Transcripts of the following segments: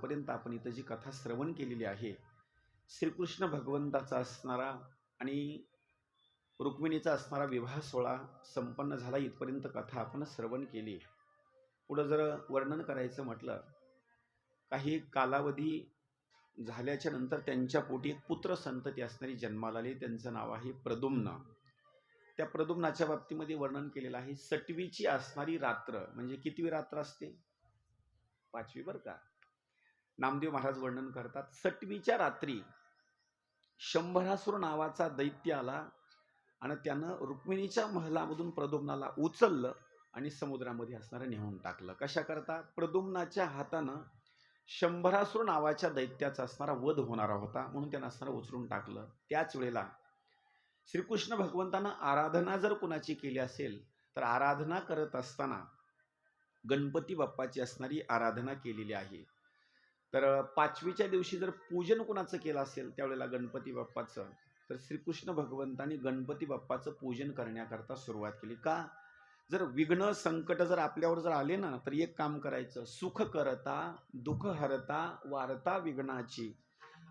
आतापर्यंत आपण इथं जी कथा श्रवण केलेली आहे, श्रीकृष्ण भगवंताचा असणारा आणि रुक्मिणीचा असणारा विवाह सोहळा संपन्न झाला, इथपर्यंत कथा आपण श्रवण केली. पुढं जर वर्णन करायचं म्हटलं, काही कालावधी झाल्याच्या नंतर त्यांच्या पोटी एक पुत्र संतती असणारी जन्माला आली. त्यांचं नाव आहे प्रद्युम्न. त्या प्रद्युम्नाच्या बाबतीमध्ये वर्णन केलेलं आहे. सटवीची असणारी रात्र, म्हणजे कितवी रात्र असते? 5वी बरं का. नामदेव महाराज वर्णन करतात, सटवीच्या रात्री शंभरासुर नावाचा दैत्य आला आणि त्यानं रुक्मिणीच्या महलामधून प्रद्युम्नाला उचललं आणि समुद्रामध्ये असणारं नेऊन टाकलं. कशा करता? प्रद्युम्नाच्या हातानं शंभरासुर नावाच्या दैत्याचा असणारा वध होणारा होता, म्हणून त्यानं असणारं उचलून टाकलं. त्याच वेळेला श्रीकृष्ण भगवंतांना आराधना जर कुणाची केली असेल तर आराधना करत असताना गणपती बाप्पाची असणारी आराधना केलेली आहे. तर 5वीच्या दिवशी जर पूजन कुणाचं केलं असेल त्यावेळेला गणपती बाप्पाचं, तर श्रीकृष्ण भगवंतांनी गणपती बाप्पाचं पूजन करण्याकरता सुरुवात केली. का? जर विघ्न संकट जर आपल्यावर जर आले ना, तर एक काम करायचं, सुख करता दुःख हरता वारता विघ्नाची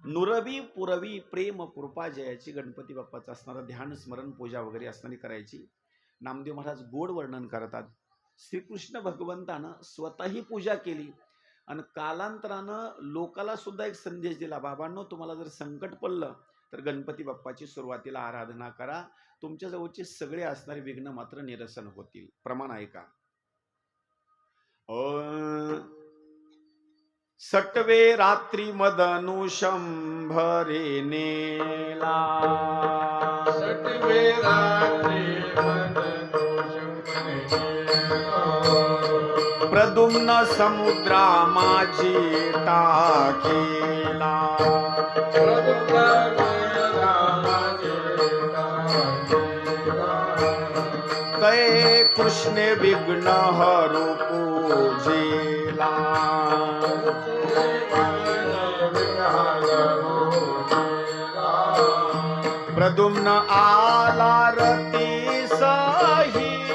नुरवी पुरवी प्रेम कृपा जयाची गणपती बाप्पाचं असणारं ध्यान स्मरण पूजा वगैरे असणारी करायची. नामदेव महाराज गोड वर्णन करतात, श्रीकृष्ण भगवंतानं स्वतःही पूजा केली आणि कालांतरानं लोकाला सुद्धा एक संदेश दिला, बाबांनो तुम्हाला जर संकट पडलं तर गणपती बाप्पाची सुरुवातीला आराधना करा, तुमच्या जवळचे सगळे असणारे विघ्न मात्र निरसन होतील. प्रमाण ऐका. सटवे रात्री मदनु शंभरे नेला, सटवे रात्री मदनु शंभरे नेला, प्रद्युम्न समुद्रा माझी टाकेला, प्रद्युम्न समुद्रा माझी टाकेला, तै कृष्णे विघ्न हरू पूजेला, प्रद्युम्न आला रती सहित,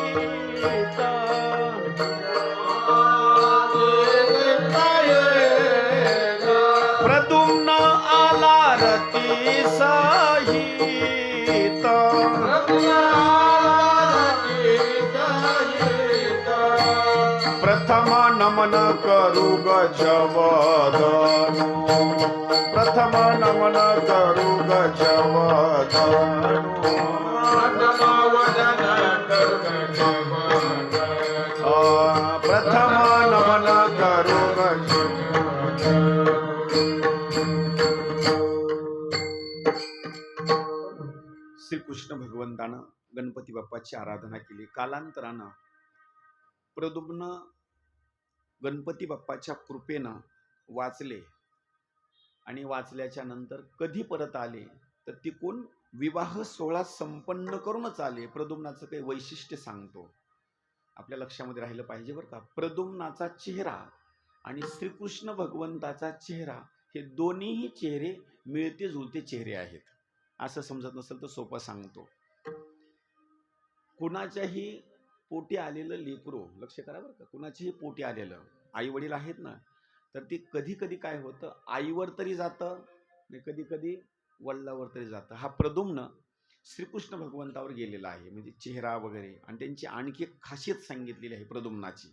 प्रद्युम्न आला रती सहित, प्रथम नमन करू गजवदनु, प्रथम नमन करू गजवदनु, प्रथम नमन करू गजवदनु. श्रीकृष्ण भगवंतानं गणपती बाप्पाची आराधना केली. कालांतरानं प्रद्युम्न गणपती बाप्पाच्या कृपेनं वाचले आणि वाचल्याच्या नंतर कधी परत आले तर तिकून विवाह सोहळा संपन्न करूनच आले. प्रद्युम्नाचं काही वैशिष्ट्य सांगतो, आपल्या लक्षामध्ये राहिलं पाहिजे बरं का. प्रद्युम्नाचा चेहरा आणि श्रीकृष्ण भगवंताचा चेहरा हे दोन्हीही चेहरे मिळते जुळते चेहरे आहेत. असं समजत नसेल तर सोपं सांगतो. कुणाच्याही पोटी आलेलं लेकरू, लक्ष करा बरं का, कुणाच्याही पोटी आलेलं आई वडील आहेत ना, तर ते कधी कधी काय होतं, आईवर तरी जातं आणि कधी कधी वडिलावर तरी जातं. हा प्रद्युम्न श्रीकृष्ण भगवंतावर गेलेला आहे, म्हणजे चेहरा वगैरे. आणि त्यांची आणखी एक खासियत सांगितलेली आहे प्रद्युम्नाची.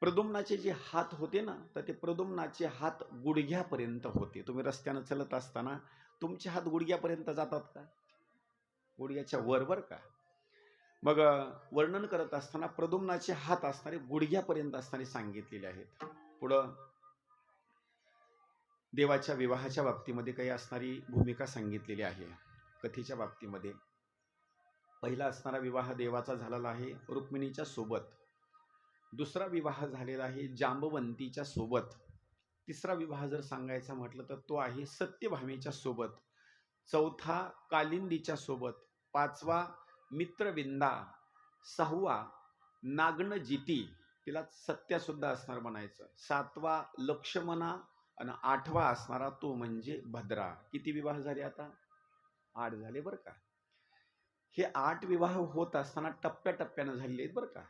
प्रद्युम्नाचे जे हात होते ना, तर ते प्रद्युम्नाचे हात गुडघ्यापर्यंत होते. तुम्ही रस्त्यानं चलत असताना तुमचे हात गुडघ्यापर्यंत जातात का? गुडघ्याच्या वर बरं का. मग वर्णन करत असताना प्रद्युम्नाचे हात असणारे गुडघ्यापर्यंत असणारे सांगितलेले आहेत. पुढं देवाच्या विवाहाच्या बाबतीमध्ये काही असणारी भूमिका सांगितलेली आहे. कथेच्या बाबतीमध्ये पहिला असणारा विवाह देवाचा झालेला आहे रुक्मिणीच्या सोबत, दुसरा विवाह झालेला आहे जांबवंतीच्या सोबत, तिसरा विवाह जर सांगायचा म्हटलं तर तो आहे सत्यभामेच्या सोबत, चौथा कालिंदीच्या सोबत, पाचवा मित्रविंदा, सहावा नागनजिती, तिला सत्या सुद्धा असणार म्हणायचं, सातवा लक्ष्मणा आणि आठवा असणारा तो म्हणजे भद्रा. किती विवाह झाले आता? 8 झाले बरं का. हे 8 विवाह होत असताना टप्प्याटप्प्यानं झालेले आहेत बरं का.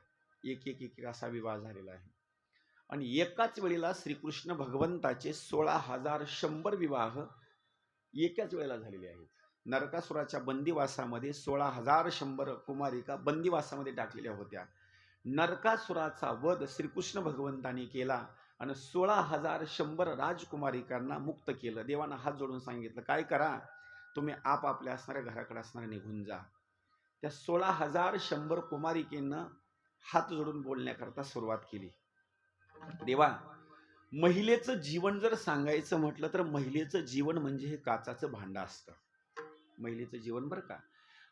एक एक एक असा विवाह झालेला आहे. आणि एकाच वेळेला श्रीकृष्ण भगवंताचे 16,100 विवाह एकाच वेळेला झालेले आहेत. नरकासुराच्या बंदिवासामध्ये 16,100 कुमारिका बंदिवासामध्ये टाकलेल्या होत्या. नरकासुराचा वध श्रीकृष्ण भगवंतांनी केला आणि 16,100 राजकुमारिकांना मुक्त केलं. देवानं हात जोडून सांगितलं, काय करा, तुम्ही आपापल्या असणाऱ्या घराकडे असणाऱ्या निघून जा. त्या 16,100 कुमारिकेनं हात जोडून बोलण्याकरता सुरुवात केली. देवा, महिलेचं जीवन जर सांगायचं म्हटलं तर महिलेचं जीवन म्हणजे हे काचाचं भांडं असतं. महिलेचं जीवन बरं का.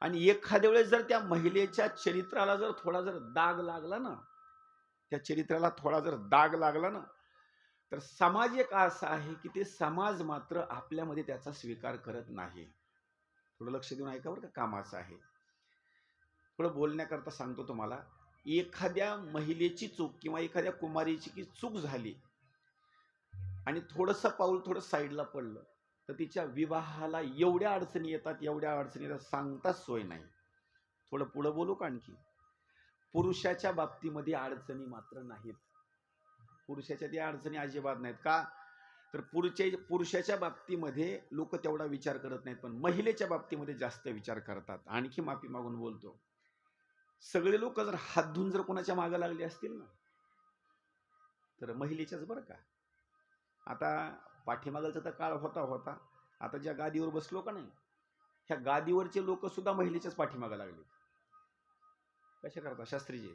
आणि एखाद्या वेळेस जर त्या महिलेच्या चरित्राला जर थोडा जर दाग लागला ना, त्या चरित्राला थोडा जर दाग लागला ना, तर समाज एक असा आहे की ते समाज मात्र आपल्यामध्ये त्याचा स्वीकार करत नाही. थोडं लक्ष देऊन ऐका बरं का, कामाचं आहे. थोडं बोलण्याकरता सांगतो तुम्हाला. एखाद्या महिलेची चूक किंवा एखाद्या कुमारीची की चूक झाली आणि थोडंसं पाऊल थोडं साईडला पडलं तर तिच्या विवाहाला एवढ्या अडचणी येतात, सांगताच सोय नाही. थोडं पुढं बोलू का आणखी. पुरुषाच्या बाबतीमध्ये अडचणी मात्र नाहीत. पुरुषाच्या त्या अडचणी अजिबात नाहीत. का तर पुरुषाच्या बाबतीमध्ये लोक तेवढा विचार करत नाहीत, पण महिलेच्या बाबतीमध्ये जास्त विचार करतात. आणखी माफी मागून बोलतो, सगळे लोक जर हात धुवून जर कोणाच्या मागे लागले असतील ना, तर महिलेच्याच बरं का. आता पाठीमागचा तर काळ होता, आता ज्या गादीवर बसलो का नाही, ह्या गादीवरचे लोक सुद्धा महिलेच्याच पाठीमागे लागले. कशा करता शास्त्रीजी,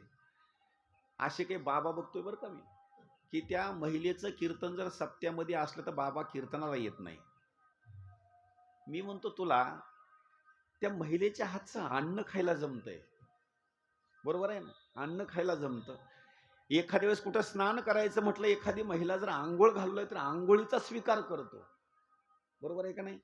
असे काही बाबा बघतोय बरं का मी, की त्या महिलेचं कीर्तन जर सप्त्यामध्ये असलं तर बाबा कीर्तनाला येत नाही. मी म्हणतो, तुला त्या महिलेच्या हातचं अन्न खायला जमतंय, बरोबर आहे ना, अन्न खायला जमतं. एखाद्या वेळेस कुठं स्नान करायचं म्हटलं, एखादी महिला जर आंघोळ घाललोय तर आंघोळीचा स्वीकार करतो, बरोबर आहे का नाही.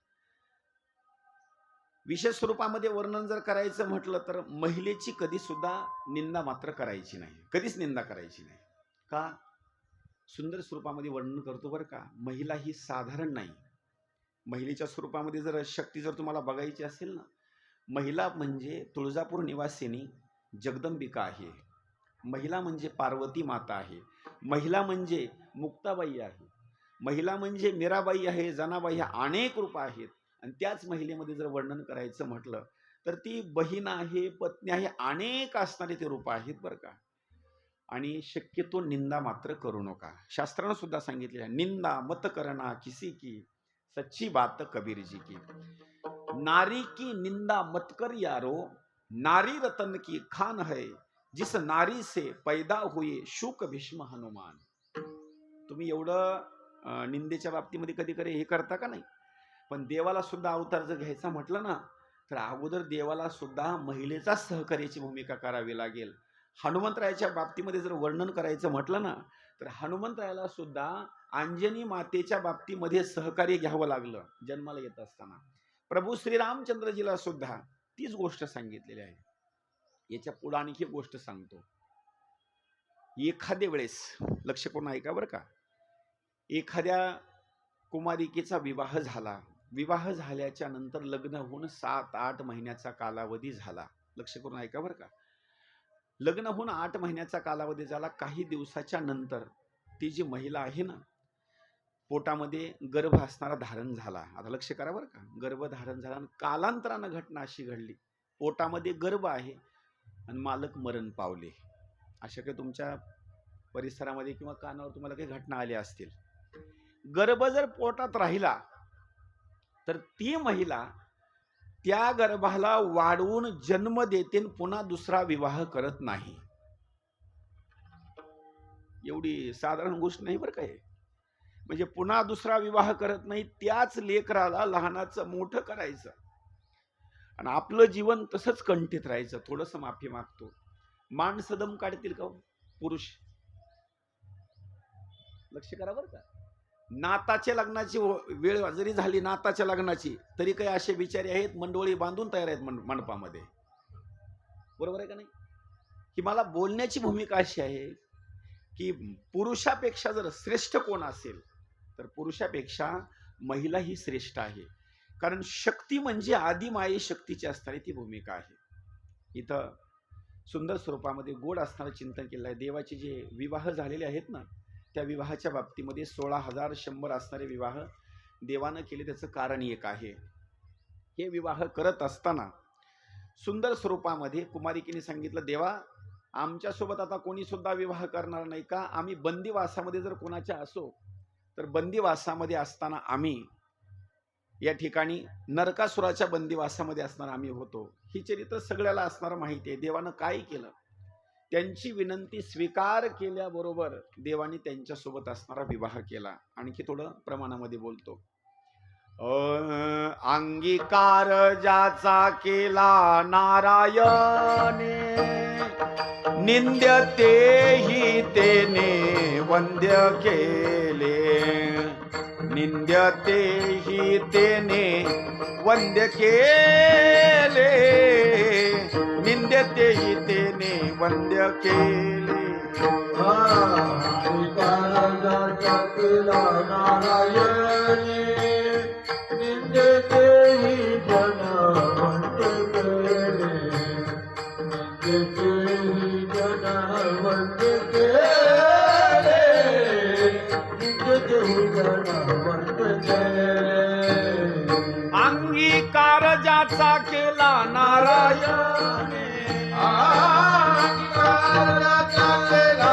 विशेष स्वरूपामध्ये वर्णन जर करायचं म्हटलं तर महिलेची कधी सुद्धा निंदा मात्र करायची नाही, कधीच निंदा करायची नाही. का, सुंदर स्वरूपामध्ये वर्णन करतो बरं का. महिला ही साधारण नाही. महिलेच्या स्वरूपामध्ये जर शक्ती जर तुम्हाला बघायची असेल ना, महिला म्हणजे तुळजापूर निवासिनी जगदंबिका आहे, महिला म्हणजे पार्वती माता आहे, महिला म्हणजे मुक्ताबाई आहे, महिला म्हणजे मीराबाई आहे, जनाबाई, ह्या अनेक रूप आहेत. आणि त्याच महिलेमध्ये जर वर्णन करायचं म्हटलं तर ती बहीण आहे, पत्नी आहे, अनेक असणारे ते रूप आहेत बरं का. आणि शक्यतो निंदा मात्र करू नका. शास्त्रानं सुद्धा सांगितले, निंदा मत करना किसी की, सच्ची बात कबीर जी की. नारी की निंदा मत कर यारो, नारी रतन की खान है, जिस नारी से पैदा हुए शुक भीष्म हनुमान. तुम्ही एवढं निंदेच्या बाबतीमध्ये कधी कधी हे करता का नाही. पण देवाला सुद्धा अवतार जर घ्यायचा म्हटलं ना, तर अगोदर देवाला सुद्धा महिलेचा सहकार्याची भूमिका करावी लागेल. हनुमंतरायाच्या बाबतीमध्ये जर वर्णन करायचं म्हटलं ना, तर हनुमंतरायाला सुद्धा अंजनी मातेच्या बाबतीमध्ये सहकार्य घ्यावं लागलं जन्माला येत असताना. प्रभू श्रीरामचंद्रजीला सुद्धा तीच गोष्ट सांगितलेली आहे. याच्या पुढे आणखी एक गोष्ट सांगतो. एखाद्या वेळेस लक्ष करून ऐका बरं का, एखाद्या कुमारिकेचा विवाह झाला, विवाह झाल्याच्या नंतर लग्न होऊन 7-8 महिन्याचा कालावधी झाला. लक्ष करून ऐका बरं का. लग्न होऊन 8 महिन्याचा कालावधी झाला. काही दिवसाच्या नंतर ती जी महिला आहे ना, पोटामध्ये गर्भ असणारा धारण झाला. आता लक्ष करा बरं का, गर्भ धारण झाला आणि कालांतरानं घटना अशी घडली, पोटामध्ये गर्भ आहे आणि मालक मरण पावले. अशा काही तुमच्या परिसरामध्ये किंवा कानावर तुम्हाला काही घटना आल्या असतील. गर्भ जर पोटात राहिला तर ती महिला त्या गर्भाला वाढवून जन्म देते, पुन्हा दुसरा विवाह करत नाही. एवढी साधारण गोष्ट नाही बरं का हे. म्हणजे पुन्हा दुसरा विवाह करत नाही, त्याच लेकराला लहानाचं मोठं करायचं आणि आपलं जीवन तसंच कंठीत राहायचं. थोडंसं माफी मागतो, माणसं दम काढतील का पुरुष. लक्ष करा बरं का. नाताच्या लग्नाची वेळ जरी झाली, नाताच्या लग्नाची, तरी काही असे बिचारे आहेत मंडोळी बांधून तयार आहेत मंडपामध्ये, बरोबर आहे का नाही. की मला बोलण्याची भूमिका अशी आहे की पुरुषापेक्षा जर श्रेष्ठ कोण असेल तर पुरुषापेक्षा महिला ही श्रेष्ठ आहे. कारण शक्ती म्हणजे आदिमाये शक्तीची असणारी ती भूमिका आहे. इथं सुंदर स्वरूपामध्ये गोड असणारं चिंतन केलं आहे. देवाचे जे विवाह झालेले आहेत ना, त्या विवाहाच्या बाबतीमध्ये 16,100 असणारे विवाह देवानं केले. त्याचं कारण एक आहे, हे विवाह करत असताना सुंदर स्वरूपामध्ये कुमारिकेने सांगितलं, देवा आमच्यासोबत आता कोणी सुद्धा विवाह करणार नाही का? आम्ही बंदिवासामध्ये जर कोणाच्या असो तर बंदिवासामध्ये असताना आम्ही या ठिकाणी नरकासुराच्या बंदिवासामध्ये असणार आम्ही होतो. ही चरित्र सगळ्याला असणार माहिती आहे. देवानं काय केलं, त्यांची विनंती स्वीकार केल्याबरोबर देवाने त्यांच्यासोबत असणारा विवाह केला. आणखी थोडं प्रमाणामध्ये बोलतो. अंगीकार ज्याचा केला नारायणे, निंद्यतेही तेने वंद्य केले. निंद्यतेही तेने वंद्य केले, निंद्यतेही तेने वंद्य केले. अंगीकार ज्याचा केला नारायणे, अंगीकार ज्याचा केला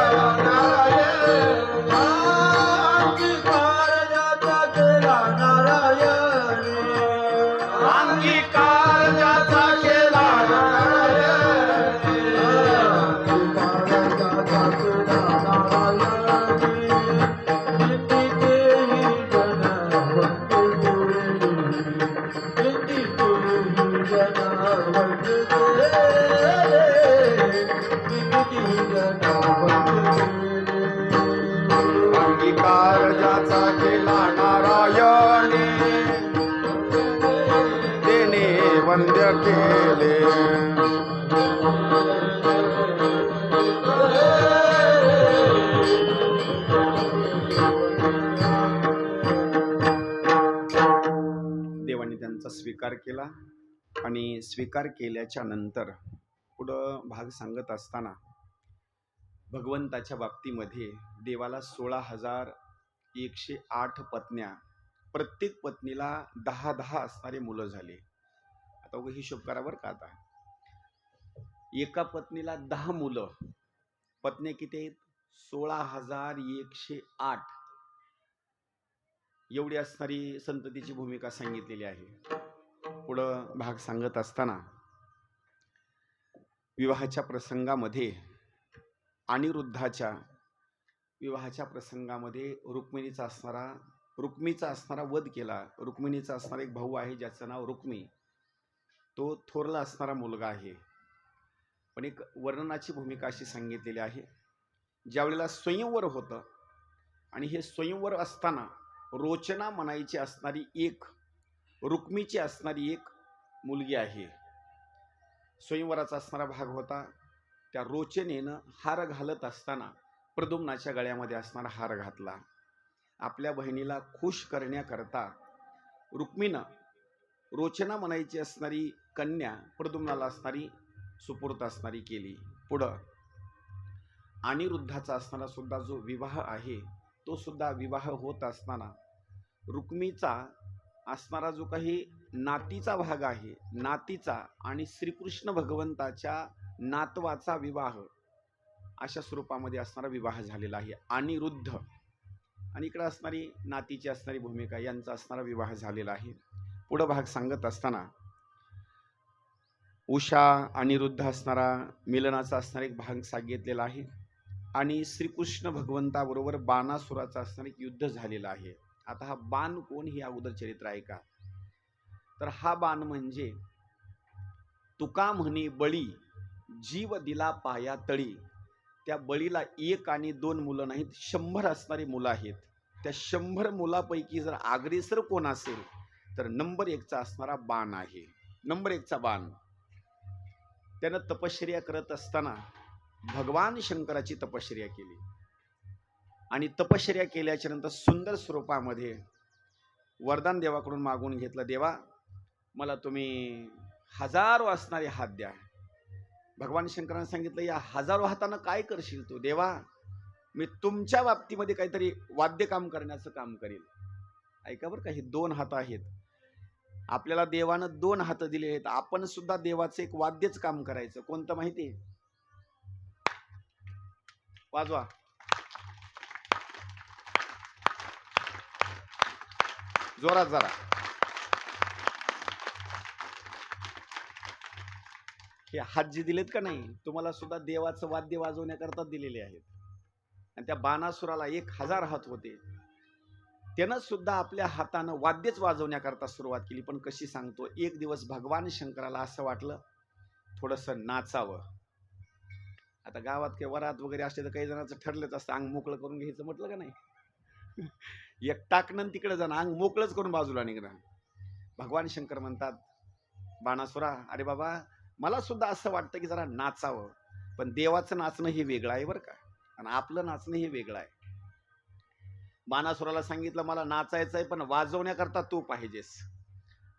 अंगीकार ज्याचा केला नारायणे, तेने वंद्य केले. देवाने त्यांचा स्वीकार केला आणि स्वीकार केल्याच्या नंतर पुढं भाग सांगत असताना भगवंताच्या बाबतीमध्ये देवाला 16,108 पत्न्या, प्रत्येक पत्नीला 10-10 असणारे मुलं झाले. आता उगा हिशोब करा बरं का. आता एका पत्नीला 10 मुलं, पत्न्या किती आहेत? 16,108 एवढी असणारी संततीची भूमिका सांगितलेली आहे. पुढं भाग सांगत असताना विवाहाच्या प्रसंगामध्ये अनिरुद्धाच्या विवाहाच्या प्रसंगामध्ये रुक्मिणीचा असणारा वध केला. रुक्मिणीचा असणारा एक भाऊ आहे ज्याचं नाव रुक्मी, तो थोरला असणारा मुलगा आहे. पण एक वर्णनाची भूमिका अशी सांगितलेली आहे, ज्यावेळेला स्वयंवर होतं आणि हे स्वयंवर असताना रोचना म्हणायची असणारी एक, रुक्मीची असणारी एक मुलगी आहे. स्वयंवराचा असणारा भाग होता. त्या रोचनेनं हार घालत असताना प्रद्युम्नाच्या गळ्यामध्ये असणारा हार घातला. आपल्या बहिणीला खुश करण्याकरता रुक्मीनं रोचना म्हणायची असणारी कन्या प्रद्युम्नाला असणारी सुपूर्त असणारी केली. पुढं अनिरुद्धाचा असणारा सुद्धा जो विवाह आहे तो सुद्धा विवाह होत असताना रुक्मीचा असणारा जो काही नातीचा भाग आहे, नातीचा आणि श्रीकृष्ण भगवंताच्या नातवाचा विवाह, अशा स्वरूपामध्ये असणारा विवाह झालेला आहे. अनिरुद्ध आणि इकडे असणारी नातीची असणारी भूमिका यांचा असणारा विवाह झालेला आहे. पुढं भाग सांगत असताना उषा अनिरुद्ध असणारा मिलनाचा असणारा एक भाग सांगितलेला आहे आणि श्रीकृष्ण भगवंताबरोबर बाणासुराचा असणारा एक युद्ध झालेला आहे. आता हा बाण कोण हे अगोदर चरित्र आहे का, तर हा बाण म्हणजे तुका म्हणे बळी जीव दिला पाया तळी. त्या बळीला 1 आणि 2 मुलं नाहीत, 100 असणारी मुलं आहेत. त्या 100 मुलापैकी जर अग्रेसर कोण असेल तर नंबर 1चा असणारा बाण आहे. नंबर 1चा बाण. त्यानं तपश्चर्या करत असताना भगवान शंकराची तपश्चर्या केली आणि तपश्चर्या केल्याच्या नंतर सुंदर स्वरूपामध्ये वरदान देवाकडून मागून घेतलं, देवा मला तुम्ही 1000 असणारे हात द्या. भगवान शंकरांनी सांगितलं, या 1000 हातानं काय करशील तू? देवा मी तुमच्या बाबतीमध्ये काहीतरी वाद्य काम करण्याचं काम करेल. ऐका बरं का, हे 2 हात आहेत. आपल्याला देवानं 2 हात दिले आहेत. आपण सुद्धा देवाचं एक वाद्यच काम करायचं. कोणतं माहिती आहे? वाजवा. जोरात जरा. हे हात जे दिलेत का नाही, तुम्हाला सुद्धा देवाचं वाद्य वाजवण्याकरता दिलेले आहेत. आणि त्या बाणासुराला 1000 हात होते. त्यानं सुद्धा आपल्या हातानं वाद्यच वाजवण्याकरता सुरुवात केली. पण कशी सांगतो, एक दिवस भगवान शंकराला असं वाटलं थोडंसं नाचावं. आता गावात काही वरात वगैरे असले तर काही जणांचं ठरलंच असतं, अंग मोकळं करून घ्यायचं म्हटलं का नाही. एक टाकणं तिकडे जाणं, अंग मोकळंच करून बाजूला निघणं. भगवान शंकर म्हणतात, बाणासुरा, अरे बाबा, मला सुद्धा असं वाटतं की जरा नाचावं, पण देवाचं नाचणं हे वेगळं आहे बरं का, आणि आपलं नाचणं हे वेगळं आहे. बाणासुराला सांगितलं, मला नाचायचं आहे, पण वाजवण्याकरता तू पाहिजेस.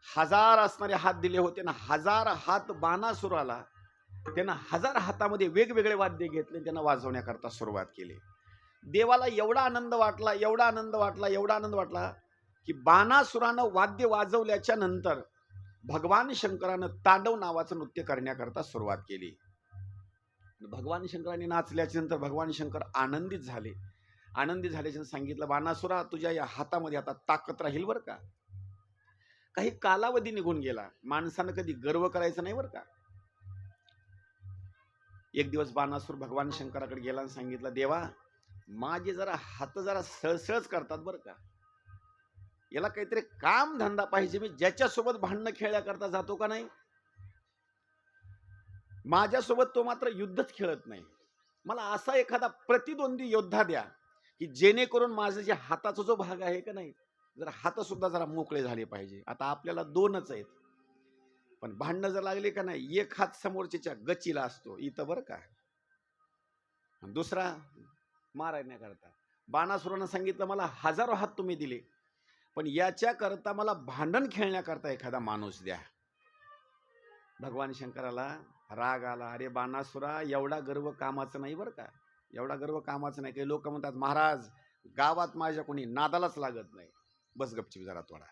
1000 असणारे हात दिले होते ना, 1000 हात बाणासुराला. त्यानं 1000 हातामध्ये वेगवेगळे वाद्य घेतले, त्यानं वाजवण्याकरता सुरुवात केली. देवाला एवढा आनंद वाटला, एवढा आनंद वाटला, एवढा आनंद वाटला की बाणासुरानं वाद्य वाजवल्याच्या नंतर भगवान शंकरानं तांडव नावाचं नृत्य करण्याकरता सुरुवात केली. भगवान शंकरांनी नाचल्याच्या नंतर भगवान शंकर आनंदित झाले. आनंदित झाल्याच्या सांगितलं, बाणासुरा, तुझ्या या हातामध्ये आता ताकद राहील बरं का. काही कालावधी निघून गेला. माणसानं कधी गर्व करायचं नाही बरं का. एक दिवस बाणासुर भगवान शंकराकडे गेला आणि सांगितलं, देवा, माझे जरा हात जरा सळसळच करतात बरं का. याला काहीतरी काम धंदा पाहिजे. मी ज्याच्यासोबत भांडणं खेळण्याकरता जातो का नाही, माझ्यासोबत तो मात्र युद्धच खेळत नाही. मला असा एखादा प्रतिद्वंदी योद्धा द्या की जेणेकरून माझं जे हाताचा जो भाग आहे का नाही, जरा हात सुद्धा जरा मोकळे झाले पाहिजे. आता आपल्याला 2च आहेत, पण भांडणं जर लागले का नाही, एक हात समोरच्या गचीला असतो इथं बरं का, दुसरा मारण्याकरता. बाणासुरानं सांगितलं, मला 1000 हात तुम्ही दिले, पण याच्याकरता मला भांडण खेळण्याकरता एखादा माणूस द्या. भगवान शंकराला राग आला. अरे बाणासुरा, एवढा गर्व कामाचं नाही बरं का, एवढा गर्व कामाचं नाही. काही लोक म्हणतात, महाराज, गावात माझ्या कोणी नादालाच लागत नाही, बस गपचीप जरा थोडा.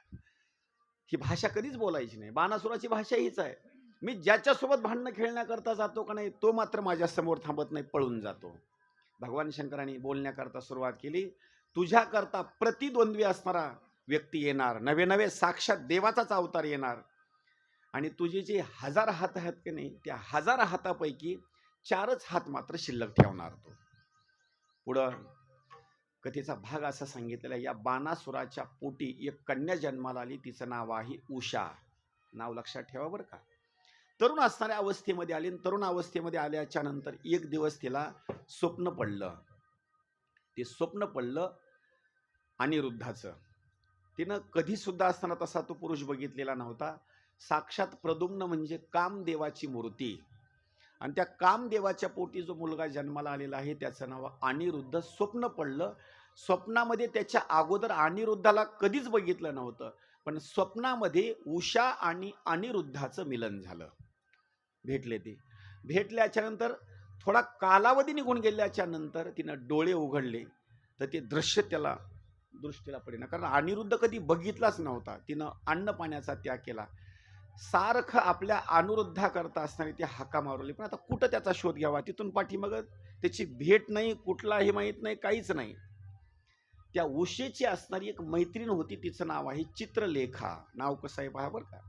ही भाषा कधीच बोलायची नाही. बाणासुराची भाषा हीच आहे, मी ज्याच्यासोबत भांडणं खेळण्याकरता जातो का नाही, तो मात्र माझ्या समोर थांबत नाही, पळून जातो. भगवान शंकरांनी बोलण्याकरता सुरुवात केली, तुझ्याकरता प्रतिद्वंद्वी असणारा व्यक्ती येणार, नवे नवे साक्षात देवाचाच अवतार येणार, आणि तुझे जे 1000 हात आहेत की नाही, त्या 1000 हातापैकी 4च हात मात्र शिल्लक ठेवणार तो. पुढं कथेचा भाग असा सांगितलेला, या बाणासुराच्या पोटी एक कन्या जन्माला आली. तिचं नाव आहे उषा. नाव लक्षात ठेवा बरं का. तरुण असणाऱ्या अवस्थेमध्ये आली. तरुण अवस्थेमध्ये आल्याच्या नंतर एक दिवस तिला स्वप्न पडलं. ते स्वप्न पडलं अनिरुद्धाचं. तिनं कधी सुद्धा असताना तसा तो पुरुष बघितलेला नव्हता. साक्षात प्रद्युम्न म्हणजे कामदेवाची मूर्ती, आणि त्या कामदेवाच्या पोटी जो मुलगा जन्माला आलेला आहे त्याचं नाव अनिरुद्ध. स्वप्न पडलं. स्वप्नामध्ये त्याच्या अगोदर अनिरुद्धाला कधीच बघितलं नव्हतं, पण स्वप्नामध्ये उषा आणि अनिरुद्धाचं मिलन झालं. भेटले. ते भेटल्याच्या नंतर थोडा कालावधी निघून गेल्याच्या नंतर तिनं डोळे उघडले तर ते दृश्य त्याला दृष्टीला पडेना, कारण अनिरुद्ध कधी बघितलाच नव्हता. तिनं अन्न पाण्याचा त्याग केला. सारखं आपल्या अनिरुद्धा करता असताना ते हाका मारवले, पण आता कुठं त्याचा शोध घ्यावा. तिथून पाठीमाग त्याची भेट नाही, कुठलाही माहीत नाही, काहीच नाही. त्या उषेची असणारी एक मैत्रीण होती, तिचं नाव आहे चित्रलेखा. नाव कसं आहे पहा बरं का.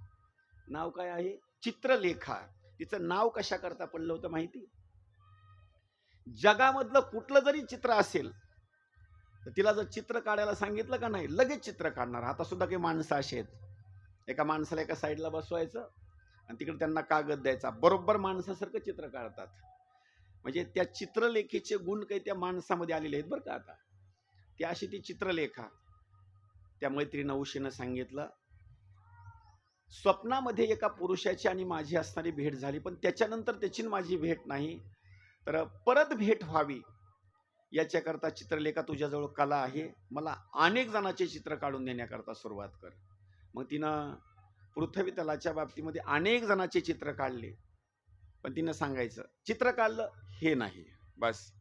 नाव काय आहे? चित्रलेखा. तिचं नाव कशा करता पडलं होतं माहिती? जगामधलं कुठलं जरी चित्र असेल तर तिला जर चित्र काढायला सांगितलं का नाही, लगेच चित्र काढणार. आता सुद्धा काही माणसं अशी आहेत, एका माणसाला एका साईडला बसवायचं आणि तिकडे त्यांना कागद द्यायचा, बरोबर माणसासारखं चित्र काढतात. म्हणजे त्या चित्रलेखेचे गुण काही त्या माणसामध्ये आलेले आहेत बरं का. आता ती अशी ती चित्रलेखा. त्या मैत्रीण उषेनं सांगितलं, स्वप्नामध्ये एका पुरुषाची आणि माझी असणारी भेट झाली, पण त्याच्यानंतर त्याची माझी भेट नाही, तर परत भेट व्हावी याच्याकरता चित्रलेखा तुझ्याजवळ कला आहे, मला अनेक जणांचे चित्र काढून देण्याकरता सुरुवात कर. मग तिनं पृथ्वी तलाच्या बाबतीमध्ये अनेक जणांचे चित्र काढले, पण तिनं सांगायचं चित्र काढलं हे नाही, बस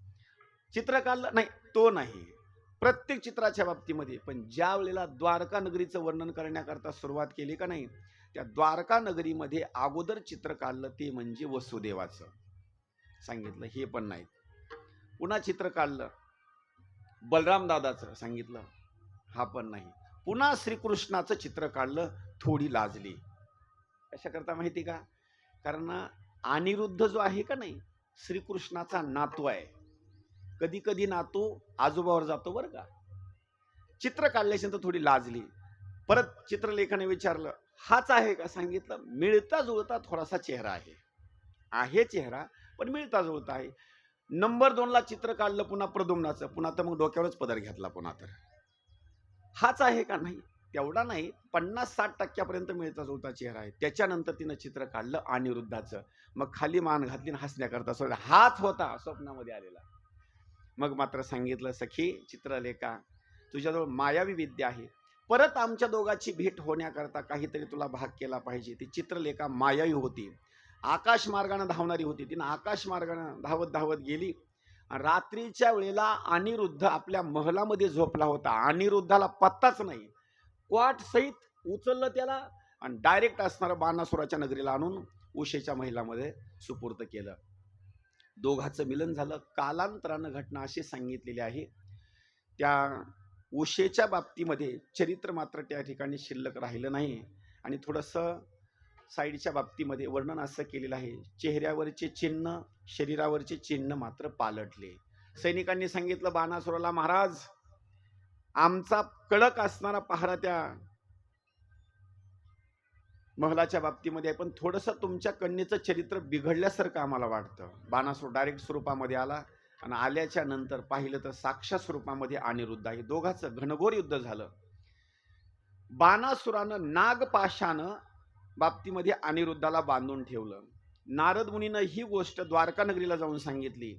चित्र काढलं नाही, तो नाही, प्रत्येक चित्राच्या बाबतीमध्ये. पण ज्या वेळेला द्वारका नगरीचं वर्णन करण्याकरता सुरुवात केली का नाही, त्या द्वारका नगरीमध्ये अगोदर चित्र काढलं ते म्हणजे वसुदेवाचं सांगितलं, हे पण नाही. पुन्हा चित्र काढलं बलराम दादाचं, सांगितलं, हा पण नाही. पुन्हा श्रीकृष्णाचं चित्र काढलं, थोडी लाजली. कशा करता माहिती का? कारण अनिरुद्ध जो आहे का नाही, श्रीकृष्णाचा नातू आहे. कधी कधी नातू आजोबावर जातो बरं का. चित्र काढल्यानंतर थोडी लाजली. परत चित्रलेखाने विचारलं, हाच आहे का? सांगितलं, मिळता जुळता थोडासा चेहरा आहे चेहरा, पण मिळता जुळता आहे. नंबर 2 ला चित्र काढलं पुन्हा प्रद्युम्नाचं, पुन्हा तर मग डोक्यावरच पदर घेतला. पुन्हा तर हाच आहे का? नाही, तेवढा नाही, 50-60% मिळता जुळता चेहरा आहे. त्याच्यानंतर तिनं चित्र काढलं अनिरुद्धाचं. मग खाली मान घातली आणि हसण्याकरता सोडला. हाच होता स्वप्नामध्ये आलेला. मग मात्र सांगितलं, सखी चित्रलेखा, तुझ्याजवळ मायावी विद्या आहे, परत आमच्या दोघांची भेट होण्याकरता काहीतरी तुला भाग केला पाहिजे. ती चित्रलेखा मायावी होती, आकाश मार्गाने धावणारी होती. तिनं आकाश मार्गाने धावत धावत गेली. रात्रीच्या वेळेला अनिरुद्ध आपल्या महलामध्ये झोपला होता. अनिरुद्धाला पत्ताच नाही. क्वाट सहित उचललं त्याला आणि डायरेक्ट असणारं बाणासुराच्या नगरीला आणून उषेच्या महिलामध्ये सुपूर्त केलं. दोघांचं मिलन झालं. कालांतरानं घटना अशी सांगितलेली आहे, त्या उषेच्या बाबतीमध्ये चरित्र मात्र त्या ठिकाणी शिल्लक राहिलं नाही. आणि थोडंसं साईडच्या बाबतीमध्ये वर्णन असं केलेलं आहे, चेहऱ्यावरचे चिन्ह, शरीरावरचे चिन्ह मात्र पालटले. सैनिकांनी सांगितलं बाणासुराला, महाराज, आमचा कडक असणारा पहारा त्या महलाच्या बाबतीमध्ये आहे, पण थोडंसं तुमच्या कन्येचं चरित्र बिघडल्यासारखं आम्हाला वाटतं. बाणासुर डायरेक्ट स्वरूपामध्ये आला आणि आल्याच्या नंतर पाहिलं तर साक्षात स्वरूपामध्ये अनिरुद्ध आहे. दोघांचं घनघोर युद्ध झालं. बाणासुरानं नागपाशानं बाबतीमध्ये अनिरुद्धाला बांधून ठेवलं. नारद मुनीनं ही गोष्ट द्वारका नगरीला जाऊन सांगितली.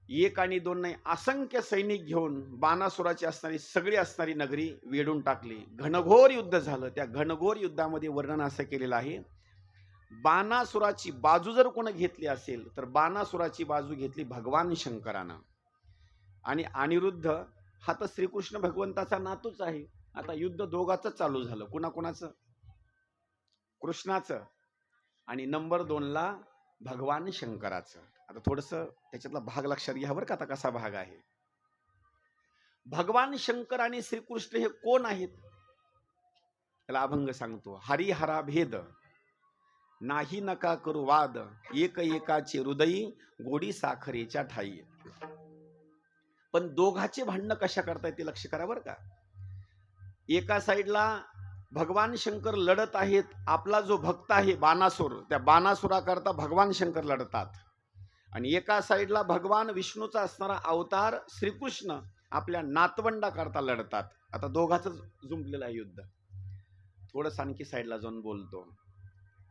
1 आणि 2 नाही, असंख्य सैनिक घेऊन बाणासुराची असणारी सगळी असणारी नगरी वेढून टाकली. घनघोर युद्ध झालं. त्या घनघोर युद्धामध्ये वर्णन असं केलेलं आहे, बाणासुराची बाजू जर कोण घेतली असेल तर बाणासुराची बाजू घेतली भगवान शंकरानं. आणि अनिरुद्ध हा तर श्रीकृष्ण भगवंताचा नातूच आहे. आता युद्ध दोघांचं चालू झालं. कुणाकुणाचं? कृष्णाचं आणि नंबर 2 ला भगवान शंकराचं. आता थोडंसं त्याच्यातला भाग लक्षात घ्या बरं का, आता कसा भाग आहे. भगवान शंकर आणि श्रीकृष्ण हे कोण आहेत? त्याला अभंग सांगतो, हरिहरा भेद नाही नका करू वाद, एक एकाचे हृदयी गोडी साखरेच्या ठाई. पण दोघांचे भांडणं कशा करता येते लक्ष करा बरं का. एका साईडला भगवान शंकर लढत आहेत, आपला जो भक्त आहे बाणासुर, त्या बाणासुराकरता भगवान शंकर लढतात. आणि एका साईडला भगवान विष्णूचा असणारा अवतार श्रीकृष्ण आपल्या नातवंडाकरता लढतात. आता दोघांचं जुंपलेलं आहे युद्ध. थोडंसं आणखी साईडला जाऊन बोलतो,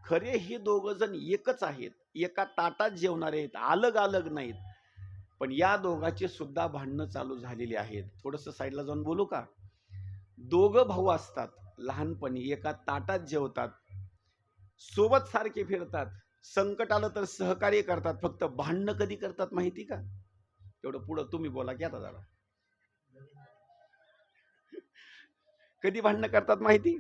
खरे हे दोघ जण एकच आहेत, एका ताटात जेवणारे आहेत, अलग अलग नाहीत. पण या दोघांची सुद्धा भांडणं चालू झालेली आहेत. थोडंसं साईडला जाऊन बोलू का. दोघं भाऊ असतात, लहानपणी एका ताटात जेवतात, सोबत सारखे फिरतात, संकट आलं तर सहकार्य करतात. फक्त भांडणं कधी करतात माहिती का? तेवढं पुढं तुम्ही बोला की आता जरा. कधी भांडणं करतात माहिती?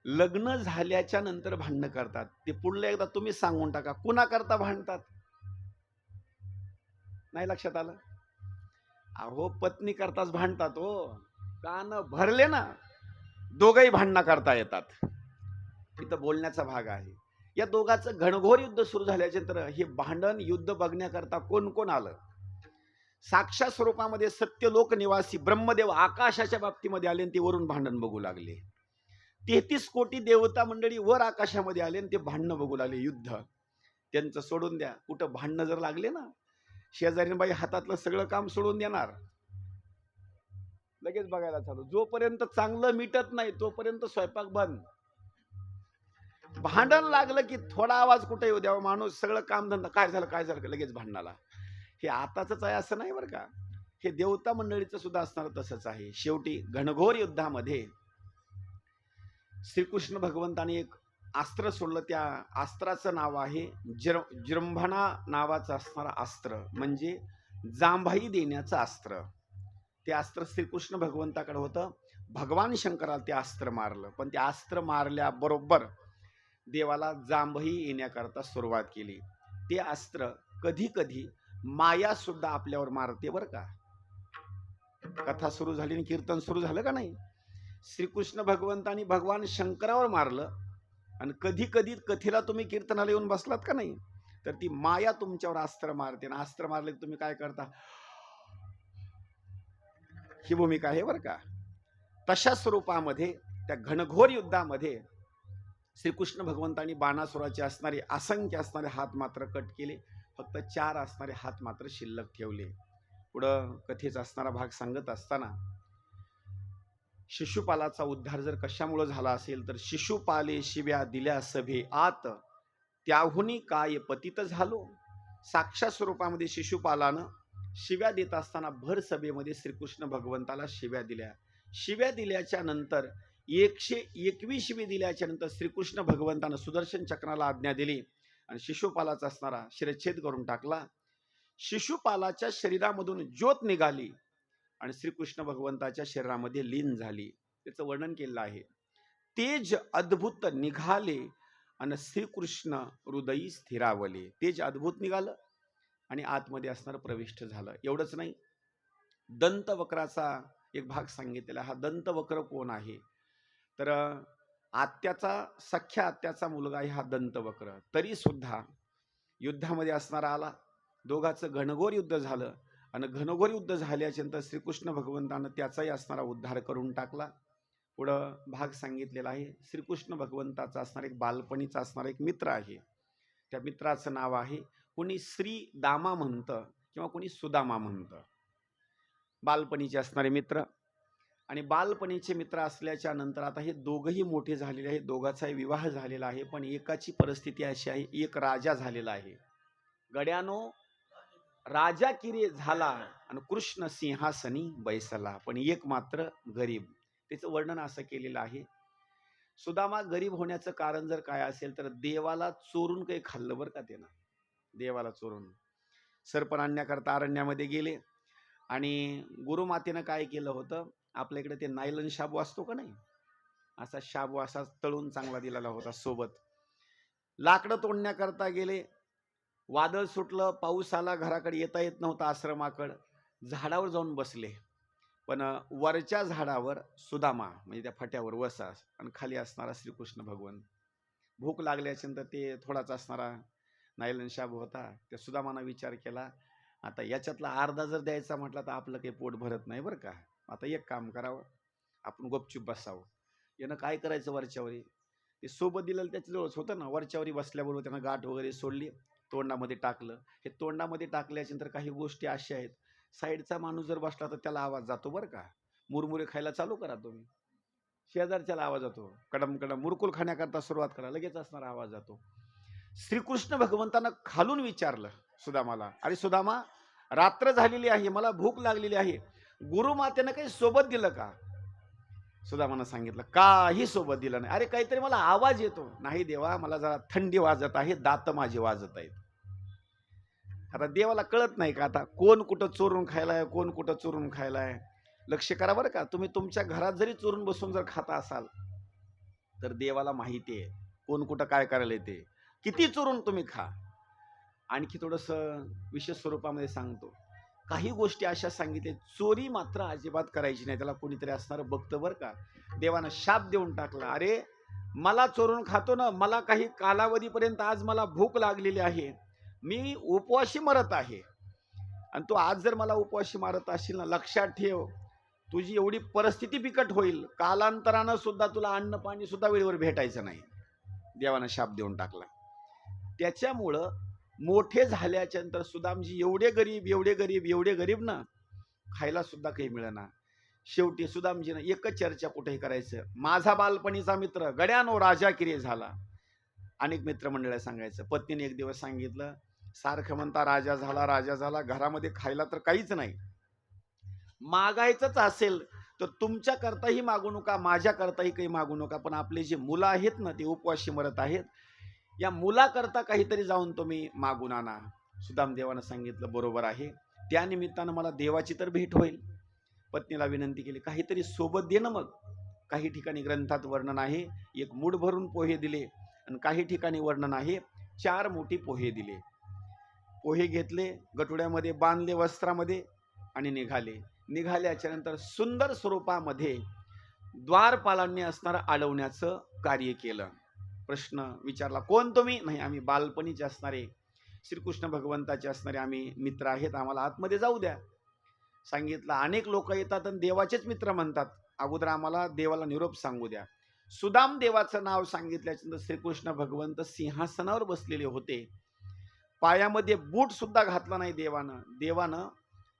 लग्न झाल्याच्या नंतर भांडणं करतात. ते पुढलं एकदा तुम्ही सांगून टाका, कुणा करता भांडतात? नाही लक्षात आलं? अहो पत्नी करताच भांडतात हो. कान भरले ना, दोघही भांडणं करता येतात. इथं बोलण्याचा भाग आहे. या दोघांचं घनघोर युद्ध सुरू झाल्याच्या नंतर हे भांडण युद्ध बघण्याकरता कोण कोण आलं? साक्षात स्वरूपामध्ये सत्यलोक निवासी ब्रह्मदेव आकाशाच्या बाबतीमध्ये आले आणि ते वरून भांडण बघू लागले. 33 कोटी देवता मंडळी वर आकाशामध्ये आले आणि ते भांडणं बघू लागले. युद्ध त्यांचं सोडून द्या. कुठं भांडणं जर लागले ना, शेजारीन बाई हातातलं सगळं काम सोडून देणार, लगेच बघायला चालू. जोपर्यंत चांगलं मिटत नाही तोपर्यंत स्वयंपाक बंद. भांडण लागलं की थोडा आवाज कुठे येऊ द्यावा, माणूस सगळं काम धंदा काय झालं लगेच भांडणाला. हे आताच आहे असं नाही बरं का. हे देवता मंडळीचं सुद्धा असणार तसंच आहे. शेवटी घनघोर युद्धामध्ये श्रीकृष्ण भगवंताने एक अस्त्र सोडलं. त्या अस्त्राचं नाव आहे जृंभणा नावाचं असणारं अस्त्र, म्हणजे जांभाई देण्याचं अस्त्र. ते अस्त्र श्रीकृष्ण भगवंताकडे होतं. भगवान शंकराला ते अस्त्र मारलं, पण ते अस्त्र मारल्याबरोबर देवाला जांभई येण्याकरता सुरुवात केली. ते अस्त्र कधी कधी माया सुद्धा आपल्यावर मारते बरं का. कथा सुरू झाली आणि कीर्तन सुरू झालं का नाही, श्रीकृष्ण भगवंतानी भगवान शंकरावर मारलं, आणि कधी कधी कथेला तुम्ही कीर्तनाला येऊन बसलात का नाही, तर ती माया तुमच्यावर अस्त्र मारते. आणि अस्त्र मारले तुम्ही काय करता, ही भूमिका आहे बरं का. तशा स्वरूपामध्ये त्या घनघोर युद्धामध्ये श्रीकृष्ण भगवंतांनी बाणासुराचे असणारे असंख्य असणारे हात मात्र कट केले, फक्त 4 असणारे हात मात्र शिल्लक ठेवले. पुढं कथेचा असणारा भाग सांगत असताना शिशुपालाचा उद्धार जर कशामुळे झाला असेल तर शिशुपाले शिव्या दिल्या सभे आत, त्याहुनी काय पतित झालो. साक्षात स्वरूपामध्ये शिशुपालानं शिव्या देत असताना भर सभेमध्ये श्रीकृष्ण भगवंताला शिव्या दिल्या. शिव्या दिल्याच्या नंतर 121 शिवी दिल्याच्या नंतर श्रीकृष्ण भगवंतानं सुदर्शन चक्राला आज्ञा दिली आणि शिशुपालाचा असणारा शिरच्छेद करून टाकला. शिशुपालाच्या शरीरामधून ज्योत निघाली आणि श्रीकृष्ण भगवंताच्या शरीरामध्ये लीन झाली. त्याचं वर्णन केलेलं आहे. तेज अद्भुत निघाले आणि श्रीकृष्ण हृदयी स्थिरावले. तेज अद्भुत निघालं आणि आतमध्ये असणारं प्रविष्ट झालं. एवढंच नाही, दंतवक्राचा एक भाग सांगितलेला. हा दंतवक्र कोण आहे, तर आत्याचा सख्या आत्याचा मुलगा आहे हा दंतवक्र. तरी सुद्धा युद्धामध्ये असणारा आला. दोघांचं घनघोर युद्ध झालं आणि घनघोर युद्ध झाल्याच्या नंतर श्रीकृष्ण भगवंतानं त्याचाही असणारा उद्धार करून टाकला. पुढं भाग सांगितलेला आहे. श्रीकृष्ण भगवंताचा असणारा एक बालपणीचा असणारा एक मित्र आहे. त्या मित्राचं नाव आहे, कोणी श्री दामा म्हणतं किंवा कोणी सुदामा म्हणतं. बालपणीचे असणारे मित्र आणि बालपणीचे मित्र असल्याच्या नंतर आता हे दोघंही मोठे झालेले आहेत. दोघांचाही विवाह झालेला आहे. पण एकाची परिस्थिती अशी आहे, एक राजा झालेला आहे. गड्यानो राजा किरे झाला आणि कृष्ण सिंहासनी बैसला, पण एक मात्र गरीब. त्याचं वर्णन असं केलेलं आहे. सुदामा गरीब होण्याचं कारण जर काय असेल तर देवाला चोरून काही खाल्लं बरं का. त्यानं देवाला चोरून सर्प आणण्याकरता अरण्यामध्ये गेले आणि गुरुमातेनं काय केलं होतं, आपल्या इकडे ते नायलन शाबू असतो का नाही, असा शाबू असा तळून चांगला दिलेला होता सोबत. लाकडं तोडण्याकरता गेले, वादळ सुटलं, पाऊस आला, घराकडे येता येत नव्हतं आश्रमाकडं. झाडावर जाऊन बसले, पण वरच्या झाडावर सुदामा म्हणजे त्या फट्यावर वसास आणि खाली असणारा श्रीकृष्ण भगवंत. भूक लागल्याच्या नंतर ते थोडाच असणारा नायलन शाबू होता. त्या सुदामानं विचार केला, आता याच्यातला अर्धा जर द्यायचा म्हटला तर आपलं काही पोट भरत नाही बरं का. आता एक काम करावं, आपण गुपचूप बसावं. यानं काय करायचं, वरच्यावरी ते सोबत दिलेलं त्याच्याजवळच होतं ना. वरच्यावरी बसल्याबरोबर त्यानं गाठ वगैरे सोडली, तोंडामध्ये टाकलं. हे तोंडामध्ये टाकल्याच्या नंतर काही गोष्टी अशा आहेत, साईडचा माणूस जर बसला तर त्याला आवाज जातो बरं का. मुरमुरे खायला चालू करा तुम्ही, शेजारच्याला आवाज जातो. कडम कडम मुरकुल खाण्याकरता सुरुवात करा, लगेच असणारा आवाज जातो. श्रीकृष्ण भगवंतानं खालून विचारलं सुदामाला, अरे सुदामा, रात्र झालेली आहे, मला भूक लागलेली आहे, गुरुमातेनं काही सोबत दिलं का? सुदामानं सांगितलं, काही सोबत दिलं नाही. अरे काहीतरी मला आवाज येतो. नाही देवा, मला जरा थंडी वाजत आहे, दात माझे वाजत आहेत. आता देवाला कळत नाही का आता कोण कुठं चोरून खायलाय, कोण कुठं चोरून खायलाय. लक्ष करा बरं का. तुम्ही तुमच्या घरात जरी चोरून बसून जर खाता असाल तर देवाला माहिती आहे कोण कुठं काय करायला येते. किती चोरून तुम्ही खा. आणखी थोडंसं विशेष स्वरूपामध्ये सांगतो. काही गोष्टी अशा सांगितल्या, चोरी मात्र अजिबात करायची नाही. त्याला कोणीतरी असणारं बघतं बरं का. देवानं शाप देऊन टाकला, अरे मला चोरून खातो ना, मला काही कालावधीपर्यंत आज मला भूक लागलेली आहे, मी उपवाशी मरत आहे, आणि तू आज जर मला उपवाशी मारत असशील ना, लक्षात ठेव तुझी एवढी परिस्थिती बिकट होईल, कालांतरानं सुद्धा तुला अन्न पाणी सुद्धा वेळेवर भेटायचं नाही. देवानं शाप देऊन टाकला. त्याच्यामुळं मोठे झाल्याच्या नंतर सुदामजी एवढे गरीब एवढे गरीब एवढे गरीब ना, खायला सुद्धा काही मिळेना. शेवटी सुदामजीनं एकच चर्चा कुठेही करायचं, माझा बालपणीचा मित्र गड्यानो राजा किरे झाला. अनेक मित्रमंडळी सांगायचं. पत्नीने एक दिवस सांगितलं, सारखं म्हणता राजा झाला राजा झाला, घरामध्ये खायला तर काहीच नाही. मागायचंच असेल तर तुमच्या करताही मागू नका, माझ्या करताही काही मागू नका, पण आपले जे मुलं आहेत ना ते उपवाशी मरत आहेत, या मुलाकरता काहीतरी जाऊन तुम्ही मागून आणा. सुदामदेवानं सांगितलं, बरोबर आहे. त्या निमित्तानं मला देवाची तर भेट होईल. पत्नीला विनंती केली, काहीतरी सोबत दे ना मग. काही ठिकाणी ग्रंथात वर्णन आहे 1 मूठ भरून पोहे दिले, आणि काही ठिकाणी वर्णन आहे 4 मोठी पोहे दिले. पोहे घेतले, गटुड्यामध्ये बांधले, वस्त्रामध्ये, आणि निघाल्याच्या नंतर सुंदर स्वरूपामध्ये द्वारपालांनी असणारं अडवण्याचं कार्य केलं. प्रश्न विचारला, कोण तुम्ही? नाही, आम्ही बालपणीचे असणारे श्रीकृष्ण भगवंताचे असणारे आम्ही मित्र आहेत, आम्हाला आतमध्ये जाऊ द्या. सांगितलं, अनेक लोक येतात आणि देवाचेच मित्र म्हणतात, अगोदर आम्हाला देवाला निरोप सांगू द्या. सुदाम देवाचं नाव सांगितल्यानंतर श्रीकृष्ण भगवंत सिंहासनावर बसलेले होते. पायामध्ये बूट सुद्धा घातला नाही देवानं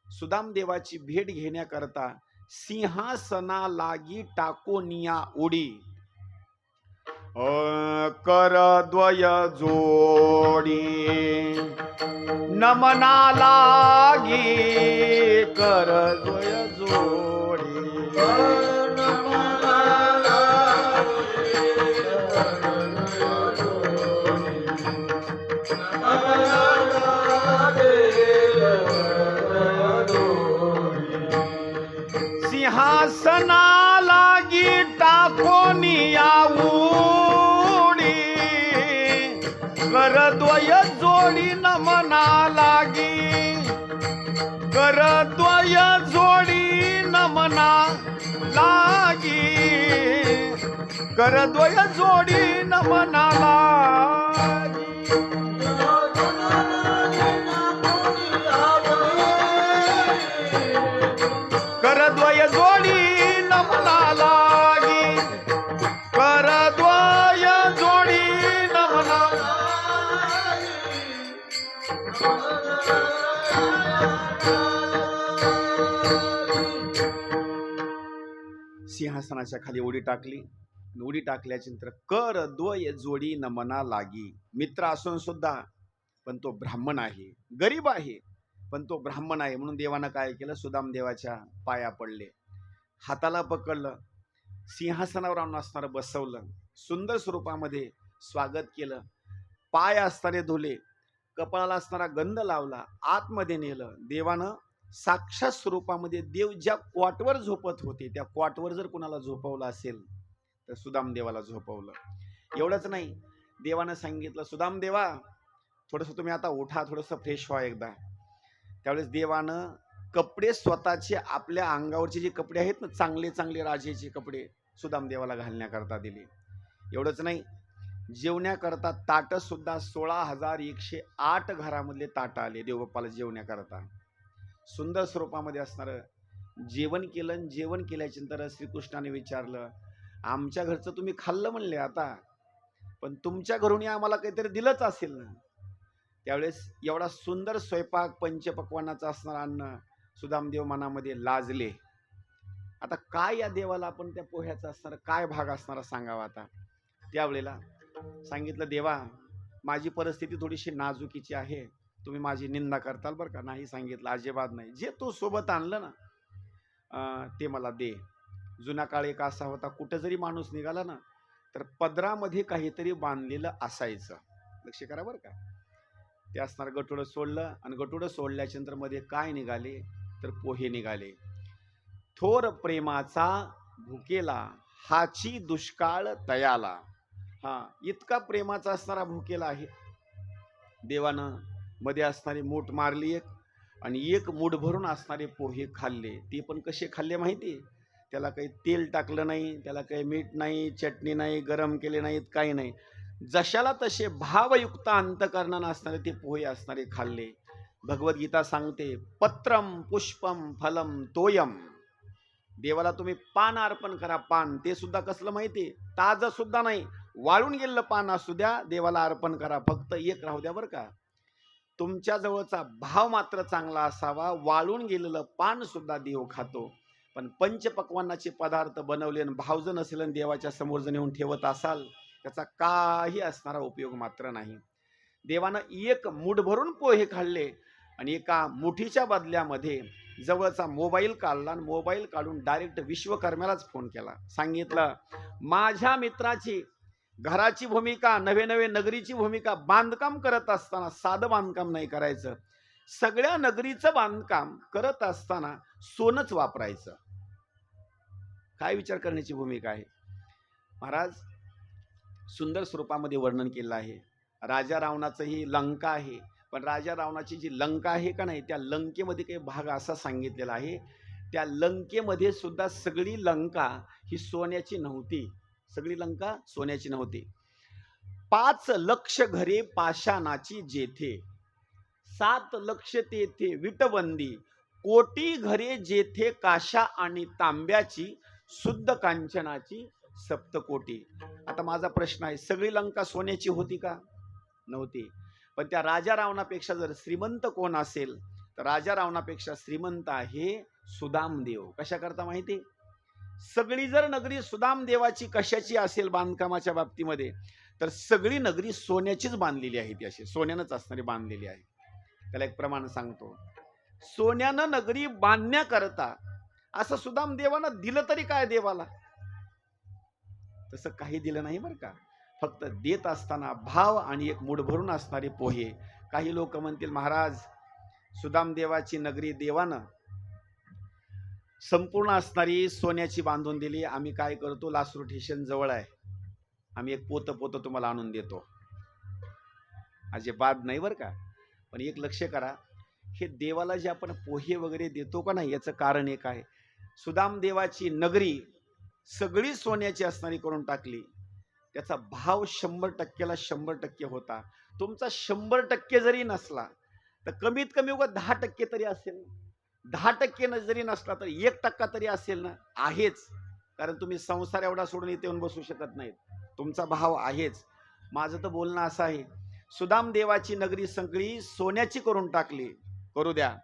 सुदाम देवाची भेट घेण्याकरता सिंहासनालागी टाकोनिया उडी. कर द्वय जोडी नमना लागी, कर द्वय जोडी. सिंहासना लागी टाकोनिया उडी, कर द्वय जोडी नमना लागी, कर द्वय जोडी नमना लागी, कर द्वय जोडी नमना लागी. करद्वय जोडी नमना लागी, करद्वय जोडी नमना लागी. सिंहासनाच्या खाली उडी टाकली. उडी टाकल्याच्या नंतर कर द्वय जोडी नमना लागी. मित्र असून सुद्धा पण तो ब्राह्मण आहे, गरीब आहे, पण तो ब्राह्मण आहे म्हणून देवानं काय केलं, सुदाम देवाच्या पाया पडले, हाताला पकडलं, सिंहासनावर आणून असणारं बसवलं, सुंदर स्वरूपामध्ये स्वागत केलं, पाय असणारे धुले, कपाळाला असणारा गंध लावला, आतमध्ये नेलं. देवानं साक्षात स्वरूपामध्ये देव ज्या क्वाटवर झोपत होते त्या क्वाटवर जर कुणाला झोपवलं असेल तर सुदाम देवाला झोपवलं. एवढंच नाही, देवानं सांगितलं, सुदाम देवा थोडंसं तुम्ही आता उठा, थोडंसं फ्रेश व्हा एकदा. त्यावेळेस देवानं कपडे स्वतःचे आपल्या अंगावरचे जे कपडे आहेत ना, चांगले चांगले राजेचे कपडे सुदाम देवाला घालण्याकरता दिले. एवढंच नाही, जेवण्याकरता ताटं सुद्धा 16,108 घरामधले ताटं आले देवबाप्पाला जेवण्याकरता. सुंदर स्वरूपामध्ये असणारं जेवण केलं. जेवण केल्याच्या नंतर श्रीकृष्णाने विचारलं, आमच्या घरचं तुम्ही खाल्लं म्हणले आता, पण तुमच्या घरून आम्हाला काहीतरी दिलंच असेल ना. त्यावेळेस एवढा सुंदर स्वयंपाक पंचपक्वानाचा असणारा अन्न सुदामदेव मनामध्ये लाजले. आता काय या देवाला आपण त्या पोह्याचा असणारा काय भाग असणारा सांगावा. आता त्यावेळेला सांगितलं, देवा माझी परिस्थिती थोडीशी नाजुकीची आहे, तुम्ही माझी निंदा करताल बरं का. नाही सांगितलं, अजिबात नाही, जे तू सोबत आणलं ना ते मला दे. जुना काळ एक असा होता, कुठं जरी माणूस निघाला ना तर पदरामध्ये काहीतरी बांधलेलं असायचं, लक्ष करा बरं का. ते असणार गटुडं सोडलं, आणि गटुडं सोडल्याच्या नंतर मध्ये काय निघाले तर पोहे निघाले. थोर प्रेमाचा भुकेला हाची दुष्काळ तयाला. इतका प्रेमाचा असणारा भुकेला आहे. देवानं मध्ये असणारी मूठ मारली एक, आणि 1 मूठ भरून असणारे पोहे खाल्ले. ते पण कसे खाल्ले माहिती, त्याला काही तेल टाकलं नाही, त्याला काही मीठ नाही, चटणी नाही, गरम केले नाहीत, काही नाही, जशाला तसे भावयुक्त अंतकरणानं असणारे ते पोहे असणारे खाल्ले. भगवद्गीता सांगते, पत्रम पुष्पम फलम तोयम. देवाला तुम्ही पान अर्पण करा. पान ते सुद्धा कसलं माहिती, ताजं सुद्धा नाही, वाळून गेलेलं पान असू द्या, देवाला अर्पण करा. फक्त एक राहू द्या बरं का, तुमच्या जवळचा भाव मात्र चांगला असावा. वाळून गेलेलं पान सुद्धा देव खातो, पण पंचपक्वान्नाचे पदार्थ बनवले आणि भाव जर नसेल आणि देवाच्या समोर जर नेऊन ठेवत असाल त्याचा काही असणारा उपयोग मात्र नाही. देवानं 1 मूठ भरून पोहे खाल्ले, आणि एका मुठीच्या बदल्यामध्ये जवळचा मोबाईल काढला, आणि मोबाईल काढून डायरेक्ट विश्वकर्म्यालाच फोन केला. सांगितलं, माझ्या मित्राची घराची भूमिका, नवे नवे नगरीची भूमिका, बांधकाम करत असताना साधं बांधकाम नाही करायचं, सगळ्या नगरीचं बांधकाम करत असताना सोनच वापरायचं. काय विचार करण्याची भूमिका आहे. महाराज सुंदर स्वरूपामध्ये वर्णन केलं आहे. राजा रावणाचं ही लंका आहे, पण राजा रावणाची जी लंका आहे का नाही, त्या लंकेमध्ये काही भाग असा सांगितलेला आहे, त्या लंकेमध्ये सुद्धा सगळी लंका ही सोन्याची नव्हती. सगळी लंका सोन्याची नव्हती. 5 लक्ष घरे पाषाणाची जेथे, 7 लक्ष तेथे विटबंदी, कोटी घरे जेथे काशा आणि तांब्याची, शुद्ध कांचनाची सप्तकोटी. आता माझा प्रश्न आहे, सगळी लंका सोन्याची होती का? नव्हती. पण त्या राजा रावणापेक्षा जर श्रीमंत कोण असेल तर राजा रावणापेक्षा श्रीमंत आहे सुदामदेव. कशा करता माहिती? सगळी जर नगरी सुदामदेवाची कशाची असेल बांधकामाच्या बाबतीमध्ये, तर सगळी नगरी सोन्याचीच बांधलेली आहे. ती अशी सोन्यानंच असणारी बांधलेली आहे. त्याला एक प्रमाण सांगतो. सोन्यानं नगरी बांधण्याकरता असं सुदामदेवानं दिलं तरी काय देवाला? तसं काही दिलं नाही बरं का. फक्त देत असताना भाव आणि एक मूठ भरून असणारे पोहे. काही लोक म्हणतील, महाराज सुदामदेवाची नगरी देवानं संपूर्ण असणारी सोन्याची बांधून दिली. आम्ही काय करतो, लासूर स्टेशन जवळ आहे, आम्ही एक पोतं तुम्हाला आणून देतो. अजिबात नाही बरं का. पण एक लक्ष करा, हे देवाला जे आपण पोहे वगैरे देतो का नाही, याचं कारण एक आहे. सुदामदेवाची नगरी सगळी सोन्याची असणारी करून टाकली. त्याचा भाव 100%ला 100% होता. तुमचा 100% जरी नसला तर कमीत कमी 10% तरी असेल. 10% जरी नसला तर 1% तरी असेल ना. आहेच. कारण तुम्ही संसार एवढा सोडून इथे येऊन बसू शकत नाहीत. तुमचा भाव आहेच. माझं तर बोलणं असं आहे, सुदामदेवाची नगरी सगळी सोन्याची करून टाकली. करू द्या.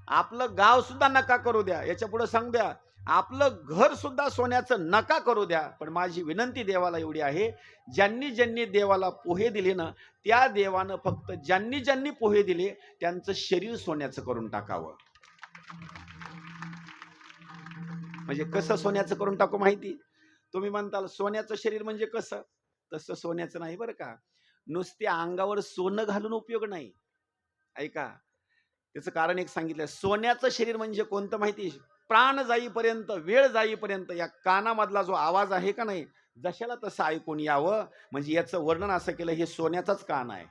आपलं गाव सुद्धा नका करू द्या. याच्या पुढे सांग द्या, आपलं घर सुद्धा सोन्याचं नका करू द्या. पण माझी विनंती देवाला एवढी आहे, ज्यांनी ज्यांनी देवाला पोहे दिले ना, त्या देवानं फक्त ज्यांनी ज्यांनी पोहे दिले त्यांचं शरीर सोन्याचं करून टाकावं. म्हणजे कसं सोन्याचं करून टाकू माहिती? तुम्ही म्हणताल सोन्याचं शरीर म्हणजे कसं? तसं सोन्याचं नाही बरं का. नुसत्या अंगावर सोनं घालून उपयोग नाही. ऐका, त्याचं कारण एक सांगितलं. सोन्याचं शरीर म्हणजे कोणतं माहिती? प्राण जाईपर्यंत, वेळ जाईपर्यंत या कानामधला जो आवाज आहे का नाही, जशाला तसं ऐकून यावं. म्हणजे याचं वर्णन असं केलं, हे सोन्याचाच कान आहे.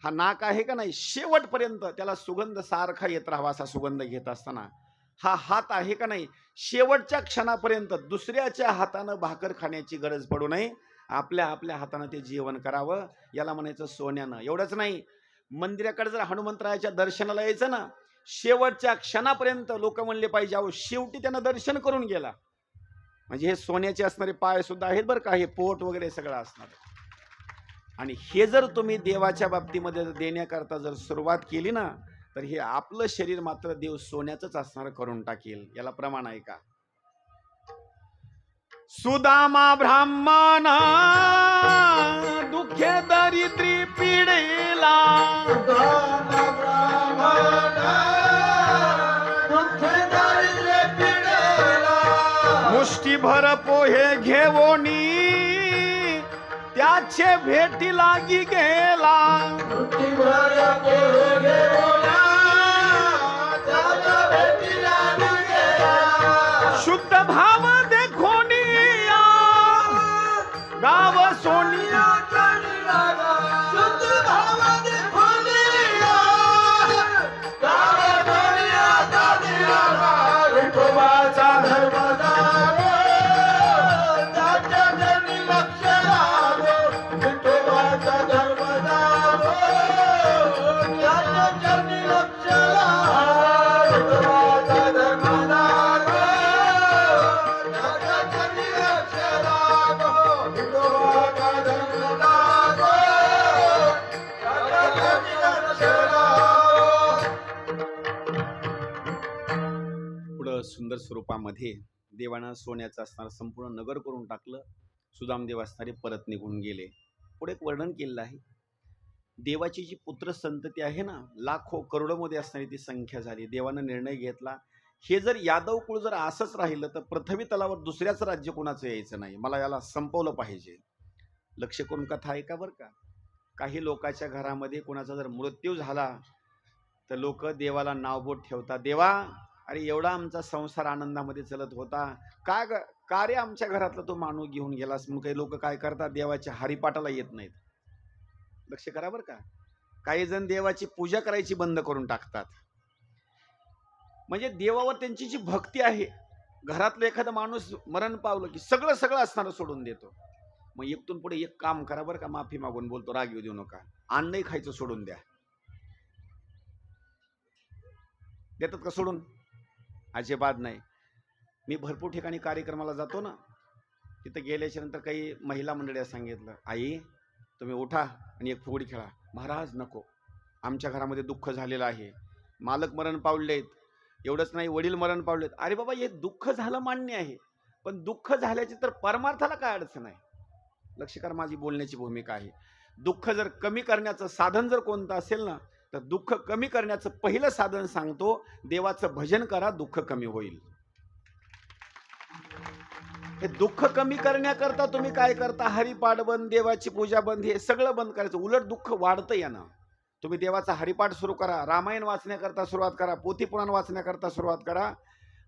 हा नाक आहे का नाही, शेवटपर्यंत त्याला सुगंध सारखा येत राहावा असा सुगंध घेत असताना. हा हात आहे का नाही, शेवटच्या क्षणापर्यंत दुसऱ्याच्या हातानं भाकर खाण्याची गरज पडू नये. आपल्या आपल्या हातानं ते जेवण करावं. याला म्हणायचं सोन्यानं. एवढंच नाही, मंदिराकडे जर हनुमंतरायाच्या दर्शनाला यायचं ना, शेवटच्या क्षणापर्यंत लोक म्हणले पाहिजे, अहो शेवटी त्यानं दर्शन करून गेला. म्हणजे हे सोन्याचे असणारे पाय सुद्धा आहेत बरं का. हे पोट वगैरे सगळं असणार. आणि हे जर तुम्ही देवाच्या बाबतीमध्ये देण्याकरता जर सुरुवात केली ना, तर हे आपलं शरीर मात्र देव सोन्याचंच असणार करून टाकेल. याला प्रमाण आहे का? सुदामा ब्राह्मण दुःखे दरिद्री पिढेला, सुदामा ब्राह्मण दुःखे दरिद्री पिढेला, मुष्टीभर पोहे घेवोनी त्याचे भेटी लागी गेला. मुठीभर पोहे घेवोना त्याच्या भेटीला गेला. शुद्ध भाव देखोनी गाव सोनिया शुद्ध भाव देखोनिया गाव सोनिया विठोबाचा धर्मदार त्याच्या जनी लक्ष लागो. विठोबाचा धर्मदार त्याच्या जनी लक्ष लागो. विठोबाचा धर्मदार त्याच्या जनी लक्ष लागो. विठोबाचा धर्मदार त्याच्या जनी लक्ष लागो. पुढं सुंदर स्वरूपामध्ये देवानं सोन्याचं असणारं संपूर्ण नगर करून टाकलं. सुदामदेव असणारे परत निघून गेले. पुढे एक वर्णन केलेलं आहे, देवाची जी पुत्र संतती आहे ना, लाखो करोडोमध्ये असणारी ती संख्या झाली. देवानं निर्णय घेतला, हे जर यादव कुळ जर असंच राहिलं तर पृथ्वी तलावर दुसऱ्याच राज्य कोणाचं यायचं नाही. मला याला संपवलं पाहिजे. लक्ष करून कथा ऐका बरं का. काही लोकांच्या घरामध्ये कोणाचा जर मृत्यू झाला तर लोक देवाला नावबोट ठेवतात, देवा अरे एवढा आमचा संसार आनंदामध्ये चलत होता, का रे आमच्या घरातला तो माणूस घेऊन गेलास. मग काही लोक काय करतात, देवाच्या हरिपाठाला येत नाहीत. लक्ष करा बरं का. काही जण देवाची पूजा करायची बंद करून टाकतात. म्हणजे देवावर त्यांची जी भक्ती आहे, घरातलं एखादा माणूस मरण पावलं की सगळं सगळं असणारं सोडून देतो. मग इथून पुढे एक काम करा बरं का, माफी मागून बोलतो, राग येऊ देऊ नका, अन्नही खायचं सोडून द्या. देतात का सोडून? अजिबात नाही. मी भरपूर ठिकाणी कार्यक्रमाला जातो ना, तिथं गेल्याच्या नंतर काही महिला मंडळी सांगितलं, आई तुम्ही उठा आणि एक फुगडी खेळा. महाराज नको, आमच्या घरामध्ये दुःख झालेलं आहे, मालक मरण पावलेत, एवढंच नाही वडील मरण पावलेत. अरे बाबा हे दुःख झालं मान्य आहे, पण दुःख झाल्याची तर परमार्थाला काय अडचण आहे? लक्ष करा, माझी बोलण्याची भूमिका आहे. दुःख जर कमी करण्याचं साधन जर कोणतं असेल ना, तर दुःख कमी करण्याचं पहिलं साधन सांगतो, देवाचं भजन करा, दुःख कमी होईल. हे दुःख कमी करण्याकरता तुम्ही काय करता, हरिपाठ बंद, देवाची पूजा बंद, हे सगळं बंद करायचं. उलट दुःख वाढतं यानं. तुम्ही देवाचा हरिपाठ सुरू करा, रामायण वाचण्याकरता सुरुवात करा, पोथी पुराण वाचण्याकरता सुरुवात करा.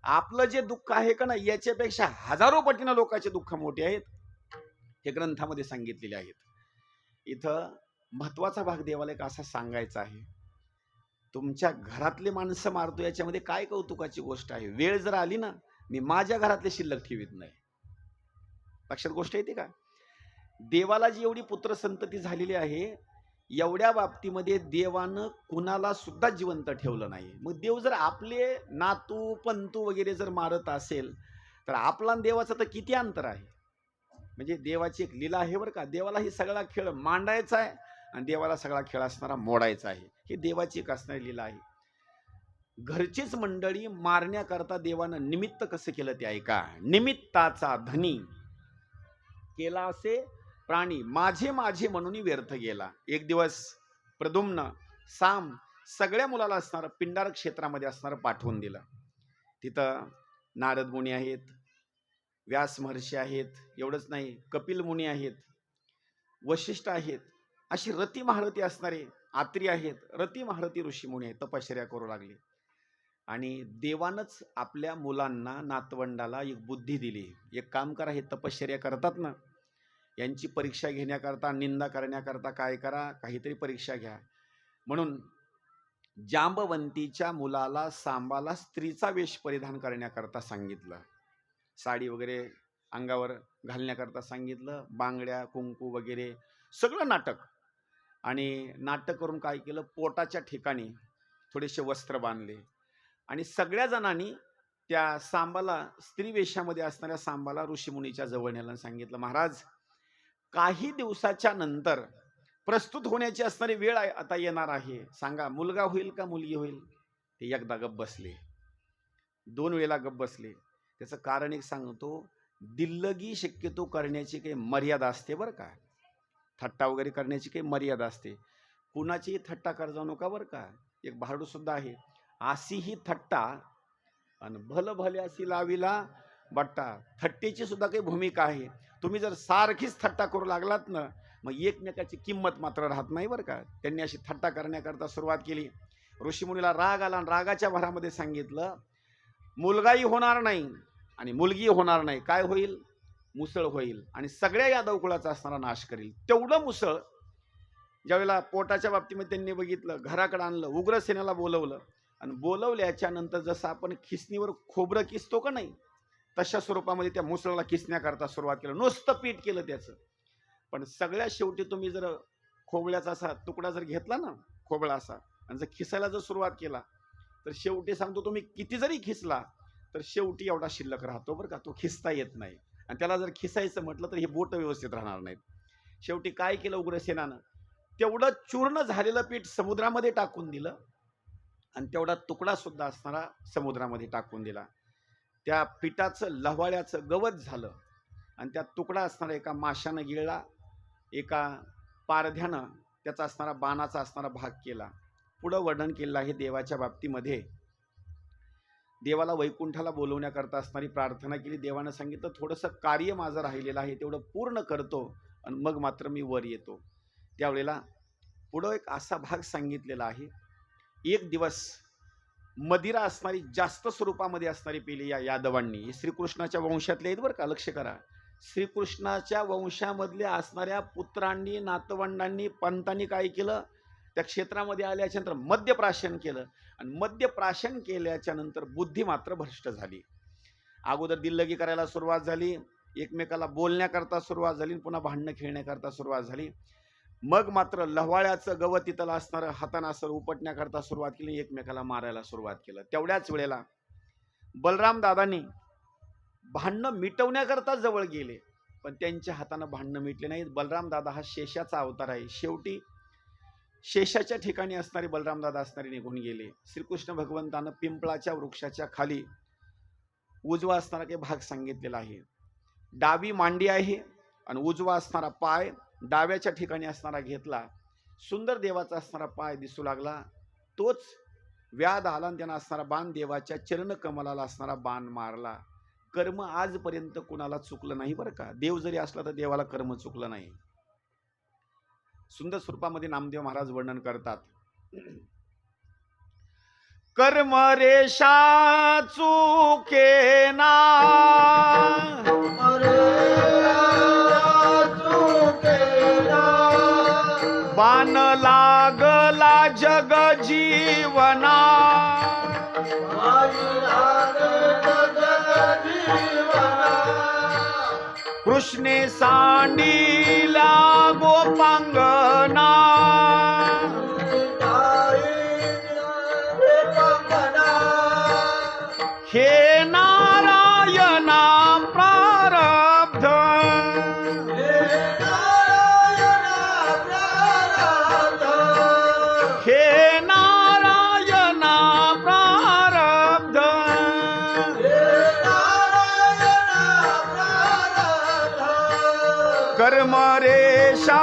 आपलं जे दुःख आहे का ना, याच्यापेक्षा हजारो पटीनं लोकांचे दुःख मोठे आहेत, हे ग्रंथामध्ये सांगितलेले आहेत. इथं महत्वाचा भाग देवाला एक असा सांगायचा आहे, तुमच्या घरातले माणसं मारतो याच्यामध्ये काय कौतुकाची गोष्ट आहे? वेळ जर आली ना, मी माझ्या घरातले शिल्लक ठेवीत नाही. लक्षात गोष्ट येते का? देवाला जी एवढी पुत्र संतती झालेली आहे, एवढ्या बाबतीमध्ये देवानं कुणाला सुद्धा जिवंत ठेवलं नाही. मग देव जर आपले नातू पंतू वगैरे जर मारत असेल, तर आपला आणि देवाचं तर किती अंतर आहे? म्हणजे देवाची एक लीला आहे बरं का. देवाला ही सगळा खेळ मांडायचा आहे आणि देवाला सगळा खेळ असणारा मोडायचा आहे. ही देवाची एक असणारी लीला आहे. घरचीच मंडळी मारण्याकरता देवानं निमित्त कसं केलं ते ऐका. निमित्ताचा धनी केला असे प्राणी, माझे माझे म्हणून व्यर्थ गेला. एक दिवस प्रद्युम्न साम सगळ्या मुलाला असणारं पिंडार क्षेत्रामध्ये असणारं पाठवून दिलं. तिथं नारद मुनी आहेत, व्यास महर्षी आहेत, एवढंच नाही कपिल मुनी आहेत, वशिष्ठ आहेत, अशी रती महारथी असणारे आत्री आहेत, रती महारथी ऋषी मुनी आहेत, तपश्चर्या करू लागले. आणि देवानच आपल्या मुलांना नातवंडाला एक बुद्धी दिली, एक काम करा, हे तपश्चर्या करतात ना, यांची परीक्षा घेण्याकरता, निंदा करण्याकरता काय करा, काहीतरी परीक्षा घ्या. म्हणून जांबवंतीच्या मुलाला सांबाला स्त्रीचा वेश परिधान करण्याकरता सांगितलं, साडी वगैरे अंगावर घालण्याकरता सांगितलं, बांगड्या कुंकू वगैरे सगळं नाटक. आणि नाटक करून काय केलं, पोटाच्या ठिकाणी थोडेसे वस्त्र बांधले आणि सगळ्या जणांनी त्या सांबाला, स्त्री वेशामध्ये असणाऱ्या सांबाला ऋषीमुनीच्या जवळ नेलं, सांगितलं, महाराज काही दिवसाच्या नंतर प्रस्तुत होण्याची असणारी वेळ आता येणार आहे, सांगा मुलगा होईल का मुलगी होईल? ते एकदा गप्प बसले, दोन वेळेला गप्प बसले. त्याचं कारण एक सांगतो, दिल्लगी शक्यतो करण्याची काही मर्यादा असते बरं का. थट्टा वगैरे करण्याची काही मर्यादा असते. कुणाची थट्टा कर जाऊ नका बरं का. एक भाडू सुद्धा आहे, अशी ही थट्टा आणि भल भले अशी लाविला बट्टा. थट्टेची सुद्धा काही भूमिका आहे. तुम्ही जर सारखीच थट्टा करू लागलात ना, मग एकमेकाची किंमत मात्र राहत नाही बरं का. त्यांनी अशी थट्टा करण्याकरता सुरुवात केली. ऋषीमुनीला राग आला आणि रागाच्या भरामध्ये सांगितलं, मुलगाही होणार नाही आणि मुलगी होणार नाही, काय होईल? मुसळ होईल आणि सगळ्या यादव कुळाचा असणारा नाश करील. तेवढं मुसळ ज्यावेळेला पोटाच्या बाबतीमध्ये त्यांनी बघितलं, घराकडे आणलं, उग्रसेनाला बोलवलं आणि बोलवल्याच्या नंतर जसं आपण खिसणीवर खोबरं किसतो का नाही, तशा स्वरूपामध्ये त्या मुसळाला किसण्याकरता सुरुवात केलं. नुसतं पीठ केलं त्याचं. पण सगळ्यात शेवटी तुम्ही जर खोबळ्याचा असा तुकडा जर घेतला ना, खोबळा असा, आणि जर खिसायला जर सुरुवात केला, तर शेवटी सांगतो तुम्ही किती जरी खिसला तर शेवटी एवढा शिल्लक राहतो बरं का. तो खिसता येत नाही. आणि त्याला जर खिसायचं म्हटलं तर हे बोट व्यवस्थित राहणार नाहीत. शेवटी काय केलं उग्रसेनानं, तेवढं चूर्ण झालेलं पीठ समुद्रामध्ये टाकून दिलं आणि तेवढा तुकडा सुद्धा असणारा समुद्रामध्ये टाकून दिला. त्या पिठाचं लव्हाळ्याचं गवत झालं आणि त्या तुकडा असणारा एका माशानं गिळला, एका पारध्यानं त्याचा असणारा बाणाचा असणारा भाग केला. पुढं वर्णन केलेलं आहे देवाच्या बाबतीमध्ये. देवाला वैकुंठाला बोलवण्याकरता असणारी प्रार्थना केली. देवानं सांगितलं, थोडंसं कार्य माझं राहिलेलं आहे, तेवढं पूर्ण करतो आणि मग मात्र मी वर येतो. त्यावेळेला पुढं एक असा भाग सांगितलेला आहे, एक दिवस मदिरा असणारी, जास्त स्वरूपामध्ये असणारी पेली या यादवांनी, श्रीकृष्णाच्या वंशातले आहेत बरं का, लक्ष करा. श्रीकृष्णाच्या वंशामधल्या असणाऱ्या पुत्रांनी, नातवंडांनी, पंतांनी काय केलं, त्या क्षेत्रामध्ये आल्याच्या नंतर मद्यप्राशन केलं. आणि मद्यप्राशन केल्याच्या नंतर बुद्धी मात्र भ्रष्ट झाली. अगोदर दिल्लगी करायला सुरुवात झाली, एकमेकाला बोलण्याकरता सुरुवात झाली, पुन्हा भांडणं खेळण्याकरता सुरुवात झाली. मग मात्र लव्हाळ्याचं गवत इथलं असणारं हातानासर उपटण्याकरता सुरुवात केली, एकमेकाला मारायला सुरुवात केलं. तेवढ्याच वेळेला बलराम दादांनी भांडणं मिटवण्याकरता जवळ गेले, पण त्यांच्या हातानं भांडणं मिटले नाहीत. बलराम दादा हा शेषाचा अवतार आहे. शेवटी शेषाच्या ठिकाणी असणारे बलराम दादा असणारे निघून गेले. श्रीकृष्ण भगवंतानं पिंपळाच्या वृक्षाच्या खाली उजवा असणारा काही भाग सांगितलेला आहे. डावी मांडी आहे आणि उजवा असणारा पाय डाव्याच्या ठिकाणी असणारा घेतला. सुंदर देवाचा असणारा पाय दिसू लागला. तोच व्याध आला आणि त्यांना असणारा बाण देवाच्या चरण कमलाला असणारा बाण मारला. कर्म आजपर्यंत कुणाला चुकलं नाही बरं का. देव जरी असला तर देवाला कर्म चुकलं नाही. सुंदर स्वरूपामध्ये नामदेव महाराज वर्णन करतात. कर्म रेषा चुकेना बाण लागला जग जीवना कृष्णे सांडिला गोपांगना हे नारायणा प्रारब्ध हे नारायणा प्रारब्ध कर्म रेषा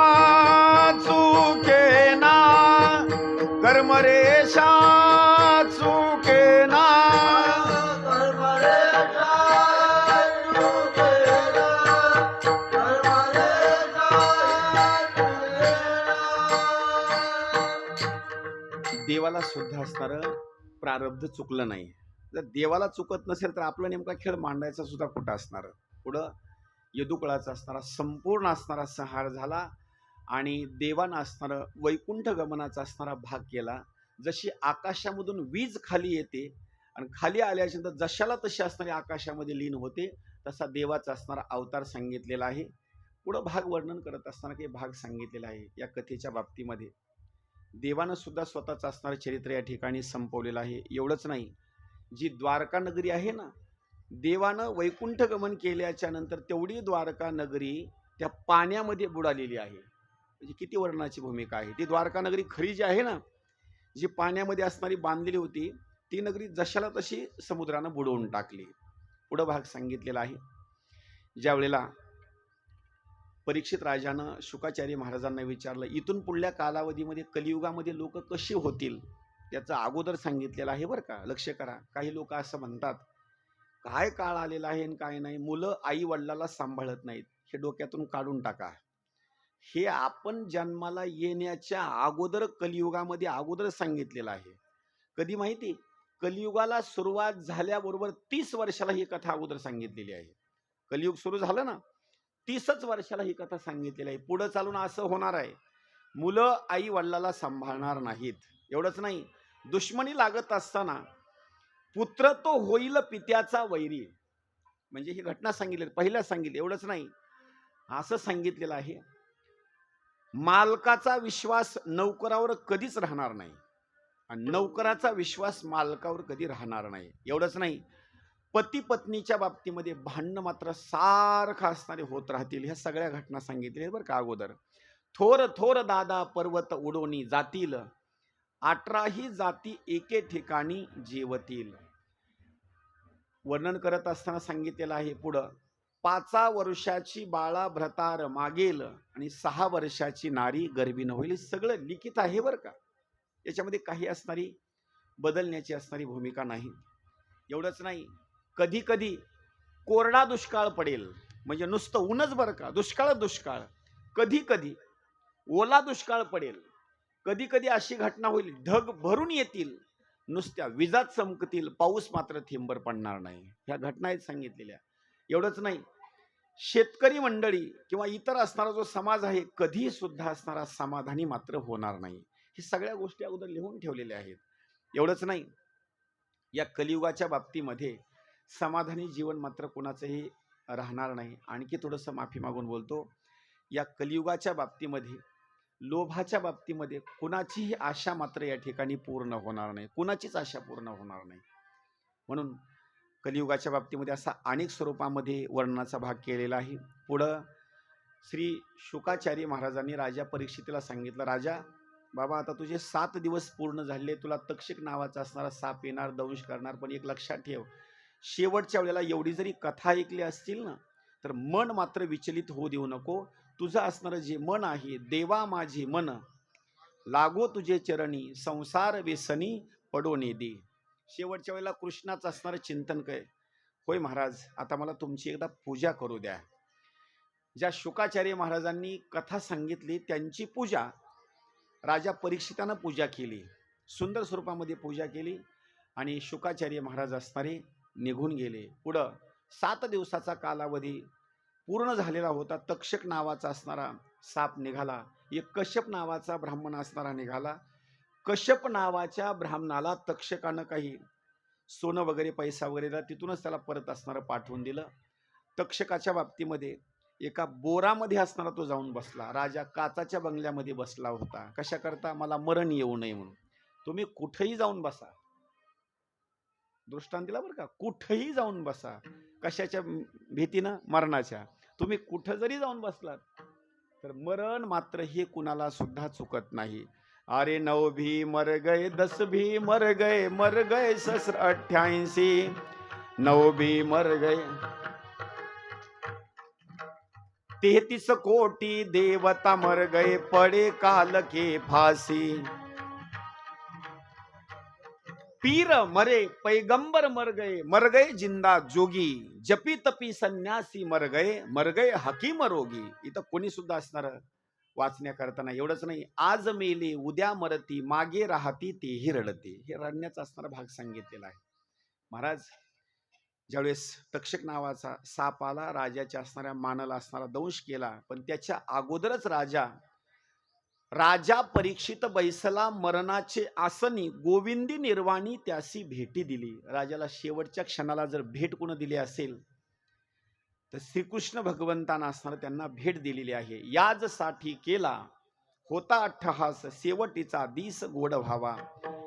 चुकेना कर्म रेषा चुकेना देवाला सुद्धा असणारं प्रारब्ध चुकलं नाही. जर देवाला चुकत नसेल तर आपला नेमका खेळ मांडायचा सुद्धा कुठं असणार. पुढं यदुकुळाचा असणारा संपूर्ण असणारा संहार झाला आणि देवानं असणारं वैकुंठ गमनाचा असणारा भाग केला. जशी आकाशामधून वीज खाली येते आणि खाली आल्याच्यानंतर जशाला तशी असणारी आकाशामध्ये लीन होते, तसा देवाचा असणारा अवतार सांगितलेला आहे. पुढं भाग वर्णन करत असताना काही भाग सांगितलेला आहे. या कथेच्या बाबतीमध्ये देवानं सुद्धा स्वतःचं असणारं चरित्र या ठिकाणी संपवलेलं आहे. एवढंच नाही, जी द्वारका नगरी आहे ना, देवानं वैकुंठ गमन केल्याच्या नंतर तेवढी द्वारका नगरी त्या पाण्यामध्ये बुडालेली आहे. म्हणजे किती वर्णनाची भूमिका आहे. ती द्वारका नगरी खरी जी आहे ना, जी पाण्यामध्ये असणारी बांधलेली होती, ती नगरी जशाला तशी समुद्रानं बुडवून टाकली. पुढं भाग सांगितलेला आहे. ज्या वेळेला परीक्षित राजानं शुकाचार्य महाराजांना विचारलं, इथून पुढल्या कालावधीमध्ये कलियुगामध्ये लोक कशी होतील, याचं अगोदर सांगितलेलं आहे बरं का. लक्ष करा. काही लोक असं म्हणतात, काय काळ आलेला आहे आणि काय नाही, मुलं आई वडिलाला सांभाळत नाहीत. हे डोक्यातून काढून टाका. हे आपण जन्माला येण्याच्या अगोदर कलियुगामध्ये अगोदर सांगितलेलं आहे. कधी माहिती, कलियुगाला सुरुवात झाल्याबरोबर 30 वर्षाला ही कथा अगोदर सांगितलेली आहे. कलियुग सुरू झालं ना, 30च वर्षाला ही कथा सांगितलेली आहे. पुढं चालून असं होणार आहे, मुलं आई वडिलाला सांभाळणार नाहीत. एवढंच नाही, दुश्मनी लागत असताना पुत्र तो होईल पित्याचा वैरी. म्हणजे ही घटना सांगितली, पहिल्या सांगितली. एवढंच नाही, असं सांगितलेलं आहे, मालकाचा विश्वास नौकरावर कधीच राहणार नाही आणि नौकराचा विश्वास मालकावर कधी राहणार नाही. एवढंच नाही, पती पत्नीच्या बाबतीमध्ये भांडणं मात्र सारखं असणारे होत राहतील. ह्या सगळ्या घटना सांगितल्या बरं का अगोदर. थोर थोर दादा पर्वत उडोनी जातील, 18ही जाती एके ठिकाणी जेवतील. वर्णन करत असताना सांगितलेलं आहे पुढं, 5 वर्षाची बाळा भ्रतार मागेल आणि 6 वर्षाची नारी गर्भिण होईल. सगळं लिखित आहे बरं का. याच्यामध्ये काही असणारी बदलण्याची असणारी भूमिका नाही. एवढंच नाही, कधी कधी कोरडा दुष्काळ पडेल. म्हणजे नुसतं ऊनच बरं का, दुष्काळ दुष्काळ. कधी कधी ओला दुष्काळ पडेल. कधी कधी अशी घटना होईल, ढग भरून येतील, नुसत्या विजा चमकतील, पाऊस मात्र थेंबर पडणार नाही. ह्या घटना आहेत सांगितलेल्या. एवढंच नाही, शेतकरी मंडळी किंवा इतर असणारा जो समाज आहे, कधी सुद्धा असणारा समाधानी मात्र होणार नाही. ही सगळ्या गोष्टी अगोदर लिहून ठेवलेल्या आहेत. एवढंच नाही, या कलियुगाच्या बाबतीमध्ये समाधानी जीवन मात्र कोणाचंही राहणार नाही. आणखी थोडंसं माफी मागून बोलतो, या कलियुगाच्या बाबतीमध्ये, लोभाच्या बाबतीमध्ये कुणाचीही आशा मात्र या ठिकाणी पूर्ण होणार नाही. कुणाचीच आशा पूर्ण होणार नाही. म्हणून कलियुगाच्या बाबतीमध्ये असा अनेक स्वरूपामध्ये वर्णनाचा भाग केलेला आहे. पुढं श्री शुकाचार्य महाराजांनी राजा परीक्षितीला सांगितलं, राजा बाबा, आता तुझे 7 दिवस पूर्ण झाले, तुला तक्षक नावाचा असणारा साप येणार, दंश करणार. पण एक लक्षात ठेव, शेवटच्या वेळेला एवढी जरी कथा ऐकली असतील ना, तर मन मात्र विचलित होऊ देऊ नको. तुझं असणारं जे मन आहे, देवा माझे मन लागो तुझे चरणी, संसार व्यसनी पडोने दे. शेवटच्या वेळेला कृष्णाचं असणारं चिंतन काय, होय महाराज, आता मला तुमची एकदा पूजा करू द्या. ज्या शुकाचार्य महाराजांनी कथा सांगितली त्यांची पूजा राजा परीक्षितानं पूजा केली, सुंदर स्वरूपामध्ये पूजा केली, आणि शुकाचार्य महाराज असणारे निघून गेले. पुढं 7 दिवसाचा कालावधी पूर्ण झालेला होता. तक्षक नावाचा असणारा साप निघाला. एक कश्यप नावाचा ब्राह्मण असणारा निघाला. कश्यप नावाच्या ब्राह्मणाला तक्षकानं काही सोनं वगैरे, पैसा वगैरे दिला, तिथूनच त्याला परत असणारं पाठवून दिलं. तक्षकाच्या बाबतीमध्ये एका बोरामध्ये असणारा तो जाऊन बसला. राजा काचाच्या बंगल्यामध्ये बसला होता. कशा करता, मला मरण येऊ नये म्हणून. तुम्ही कुठेही जाऊन बसा, दृष्टांत दिला बरं का, कुठेही जाऊन बसा. कशाच्या भीतीनं? मरणाच्या. तुम्ही कुठं जरी जाऊन बसलात तर मरण मात्र हे कुणाला सुद्धा चुकत नाही. अरे 9 भी मर गए, 10 भी मर गए सहस्र 88, 9 भी मर गए, 33 कोटी देवता मर गए, पड़े काल के फांसी. पीर मरे, पैगंबर मर गए जिंदा जोगी, जपी तपी संन्यासी मर गए हकीम रोगी. इथं कोणी सुद्धा असणार वाचण्याकरता नाही. एवढंच नाही, आज मेले उद्या मरती, मागे राहती तेही रडते. हे रडण्याचा असणारा भाग सांगितलेला आहे. महाराज ज्यावेळेस तक्षक नावाचा साप आला, राजाच्या असणाऱ्या मानाला असणारा दंश केला. पण त्याच्या अगोदरच राजा परीक्षित बैसला मरणाचे आसनी, गोविंदी निर्वाणी त्यासी भेटी दिली. राजाला शेवटच्या क्षणाला जर भेट कोण दिली असेल तर श्रीकृष्ण भगवंतांना असणार त्यांना भेट दिलेली आहे. याजसाठी केला होता अट्टहास, शेवटीचा दिस गोड व्हावा.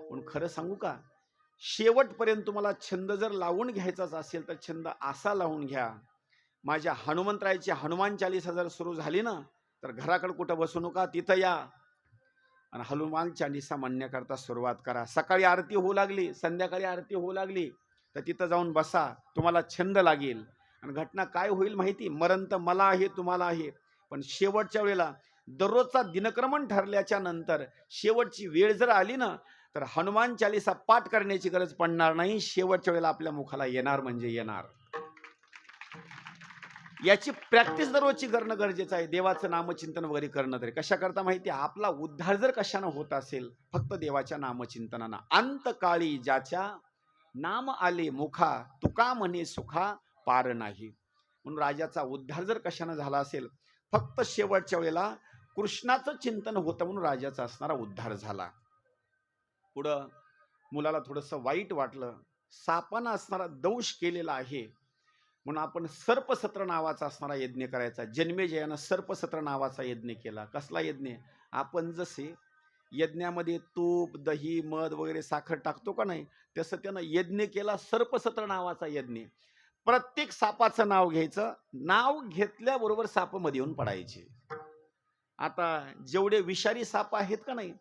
पण खरं सांगू का, शेवटपर्यंत तुम्हाला छंद जर लावून घ्यायचाच असेल तर छंद असा लावून घ्या. माझ्या हनुमंतरायाची हनुमान चालीसा जर सुरू झाली ना, तर घराकडे कुठं बसू नका, तिथं या आणि हनुमान चालीसा म्हणण्याकरता सुरुवात करा. सकाळी आरती होऊ लागली, संध्याकाळी आरती होऊ लागली, तर तिथं जाऊन बसा, तुम्हाला छंद लागेल. आणि घटना काय होईल माहिती, मरण तर मला आहे, तुम्हाला आहे, पण शेवटच्या वेळेला दररोजचा दिनक्रमण ठरल्याच्या नंतर शेवटची वेळ जर आली ना, तर हनुमान चालीसा पाठ करण्याची गरज पडणार नाही. शेवटच्या वेळेला आपल्या मुखाला येणार म्हणजे येणार. याची प्रॅक्टिस दररोजची करणं गरजेचं आहे. देवाचं नामचिंतन वगैरे करणं तरी कशा करता माहिती आहे, आपला उद्धार जर कशानं होत असेल, फक्त देवाच्या नामचिंतनानं. अंतकाळी ज्याच्या नाम आले मुखा, तुका म्हणे सुखा पार नाही. म्हणून राजाचा उद्धार जर कशानं झाला असेल, फक्त शेवटच्या वेळेला कृष्णाचं चिंतन होतं म्हणून राजाचा असणारा उद्धार झाला. पुढं मुलाला थोडंसं वाईट वाटलं, सापानं असणारा दंश केलेला आहे म्हणून आपण सर्पसत्र नावाचा असणारा यज्ञ करायचा. जन्मेजयानं सर्पसत्र नावाचा यज्ञ केला. कसला यज्ञ? आपण जसे यज्ञामध्ये तूप, दही, मध वगैरे साखर टाकतो का नाही, तसं त्यानं यज्ञ केला, सर्पसत्र नावाचा यज्ञ. प्रत्येक सापाचं नाव घ्यायचं, नाव घेतल्याबरोबर साप मध्ये येऊन पडायचे. आता जेवढे विषारी साप आहेत का नाही,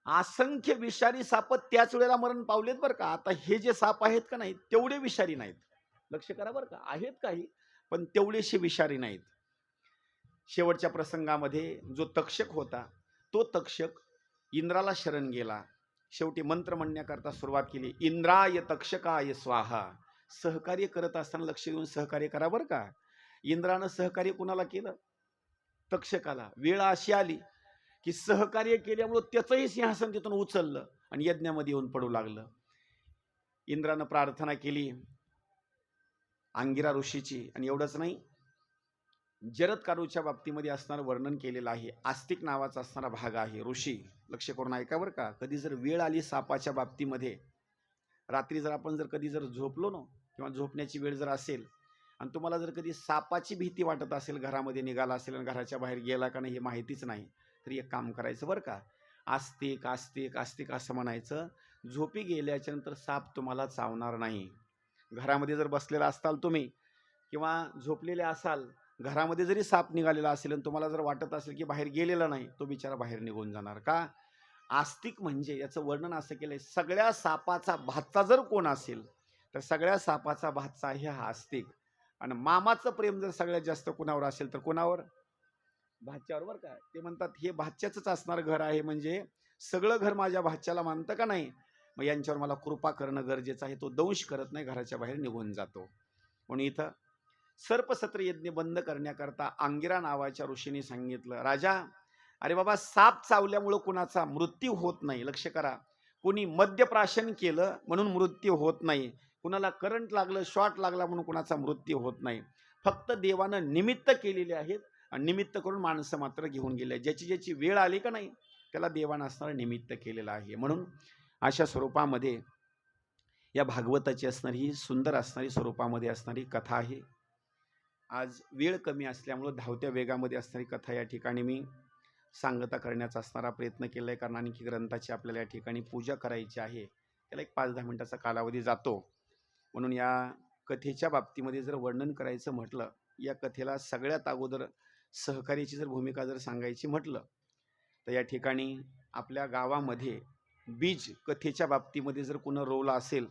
असंख्य विषारी साप त्याच वेळेला मरण पावलेत बरं का. आता हे जे साप आहेत का नाही, तेवढे विषारी नाहीत. लक्ष करा बरं का, आहेत काही पण तेवढेशे विषारी नाहीत. शेवटच्या प्रसंगामध्ये जो तक्षक होता, तो तक्षक इंद्राला शरण गेला. शेवटी मंत्र म्हणण्याकरता सुरुवात केली, इंद्राय तक्षकाय स्वाहा. सहकार्य करत असताना लक्ष देऊन सहकार्य करा बरं का. इंद्रानं सहकार्य कुणाला केलं? तक्षकाला. वेळ अशी आली की सहकार्य केल्यामुळं त्याचंही सिंहासन तिथून उचललं आणि यज्ञामध्ये येऊन पडू लागलं. इंद्रानं प्रार्थना केली अंगिरा ऋषीची, आणि एवढंच नाही, जरत्कारूच्या बाबतीमध्ये असणारं वर्णन केलेलं आहे. आस्तिक नावाचा असणारा भाग आहे. ऋषी लक्ष करून ऐका बरं का. कधी जर वेळ आली सापाच्या बाबतीमध्ये, रात्री जर आपण कधी झोपलो ना, किंवा झोपण्याची वेळ जर असेल आणि तुम्हाला जर कधी सापाची भीती वाटत असेल, घरामध्ये निघाला असेल आणि घराच्या बाहेर गेला का नाही हे माहितीच नाही, तर एक काम करायचं बरं का. आस्तिक आस्तिक आस्तिक असं म्हणायचं. झोपी गेल्याच्या नंतर साप तुम्हाला चावणार नाही. घरामध्ये जर बसलेला असताल तुम्ही किंवा झोपलेले असाल, घरामध्ये जरी साप निघालेला असेल आणि तुम्हाला जर वाटत असेल की बाहेर गेलेला नाही, तो बिचारा बाहेर निघून जाणार. का? आस्तिक म्हणजे याचं वर्णन असं केलंय, सगळ्या सापाचा भाचा जर कोण असेल तर सगळ्या सापाचा भाचा आहे हा आस्तिक. आणि मामाचं प्रेम जर सगळ्यात जास्त कोणावर असेल तर कोणावर? भाच्यावर. बरं का. ते म्हणतात हे भाच्याचंच असणार घर आहे, म्हणजे सगळं घर माझ्या भाच्याला मानतं का नाही, मग यांच्यावर मला कृपा करणं गरजेचं आहे. तो दंश करत नाही, घराच्या बाहेर निघून जातो. म्हणून इथं सर्पसत्र यज्ञ बंद करण्याकरता अंगिरा नावाच्या ऋषीने सांगितलं, राजा अरे बाबा, साप चावल्यामुळं कुणाचा मृत्यू होत नाही. लक्ष करा. कुणी मद्यप्राशन केलं म्हणून मृत्यू होत नाही, कुणाला करंट लागलं, शॉर्ट लागला म्हणून कुणाचा मृत्यू होत नाही. फक्त देवानं निमित्त केलेले आहेत आणि निमित्त करून माणसं मात्र घेऊन गेले. ज्याची ज्याची वेळ आली का नाही त्याला देवानं असणारं निमित्त केलेलं आहे. म्हणून अशा स्वरूपामध्ये या भागवताची असणारी ही सुंदर असणारी स्वरूपामध्ये असणारी कथा आहे. आज वेळ कमी असल्यामुळं धावत्या वेगामध्ये असणारी कथा या ठिकाणी मी सांगता करण्याचा असणारा प्रयत्न केला आहे, कारण आणखी ग्रंथाची आपल्याला या ठिकाणी पूजा करायची आहे. त्याला एक 5-10 मिनिटाचा कालावधी जातो. म्हणून या कथेच्या बाबतीमध्ये जर वर्णन करायचं म्हटलं, या कथेला सगळ्यात अगोदर सहकार्याची जर भूमिका जर सांगायची म्हटलं, तर या ठिकाणी आपल्या गावामध्ये बीज कथेच्या बाबतीमध्ये जर कोण रोवला असेल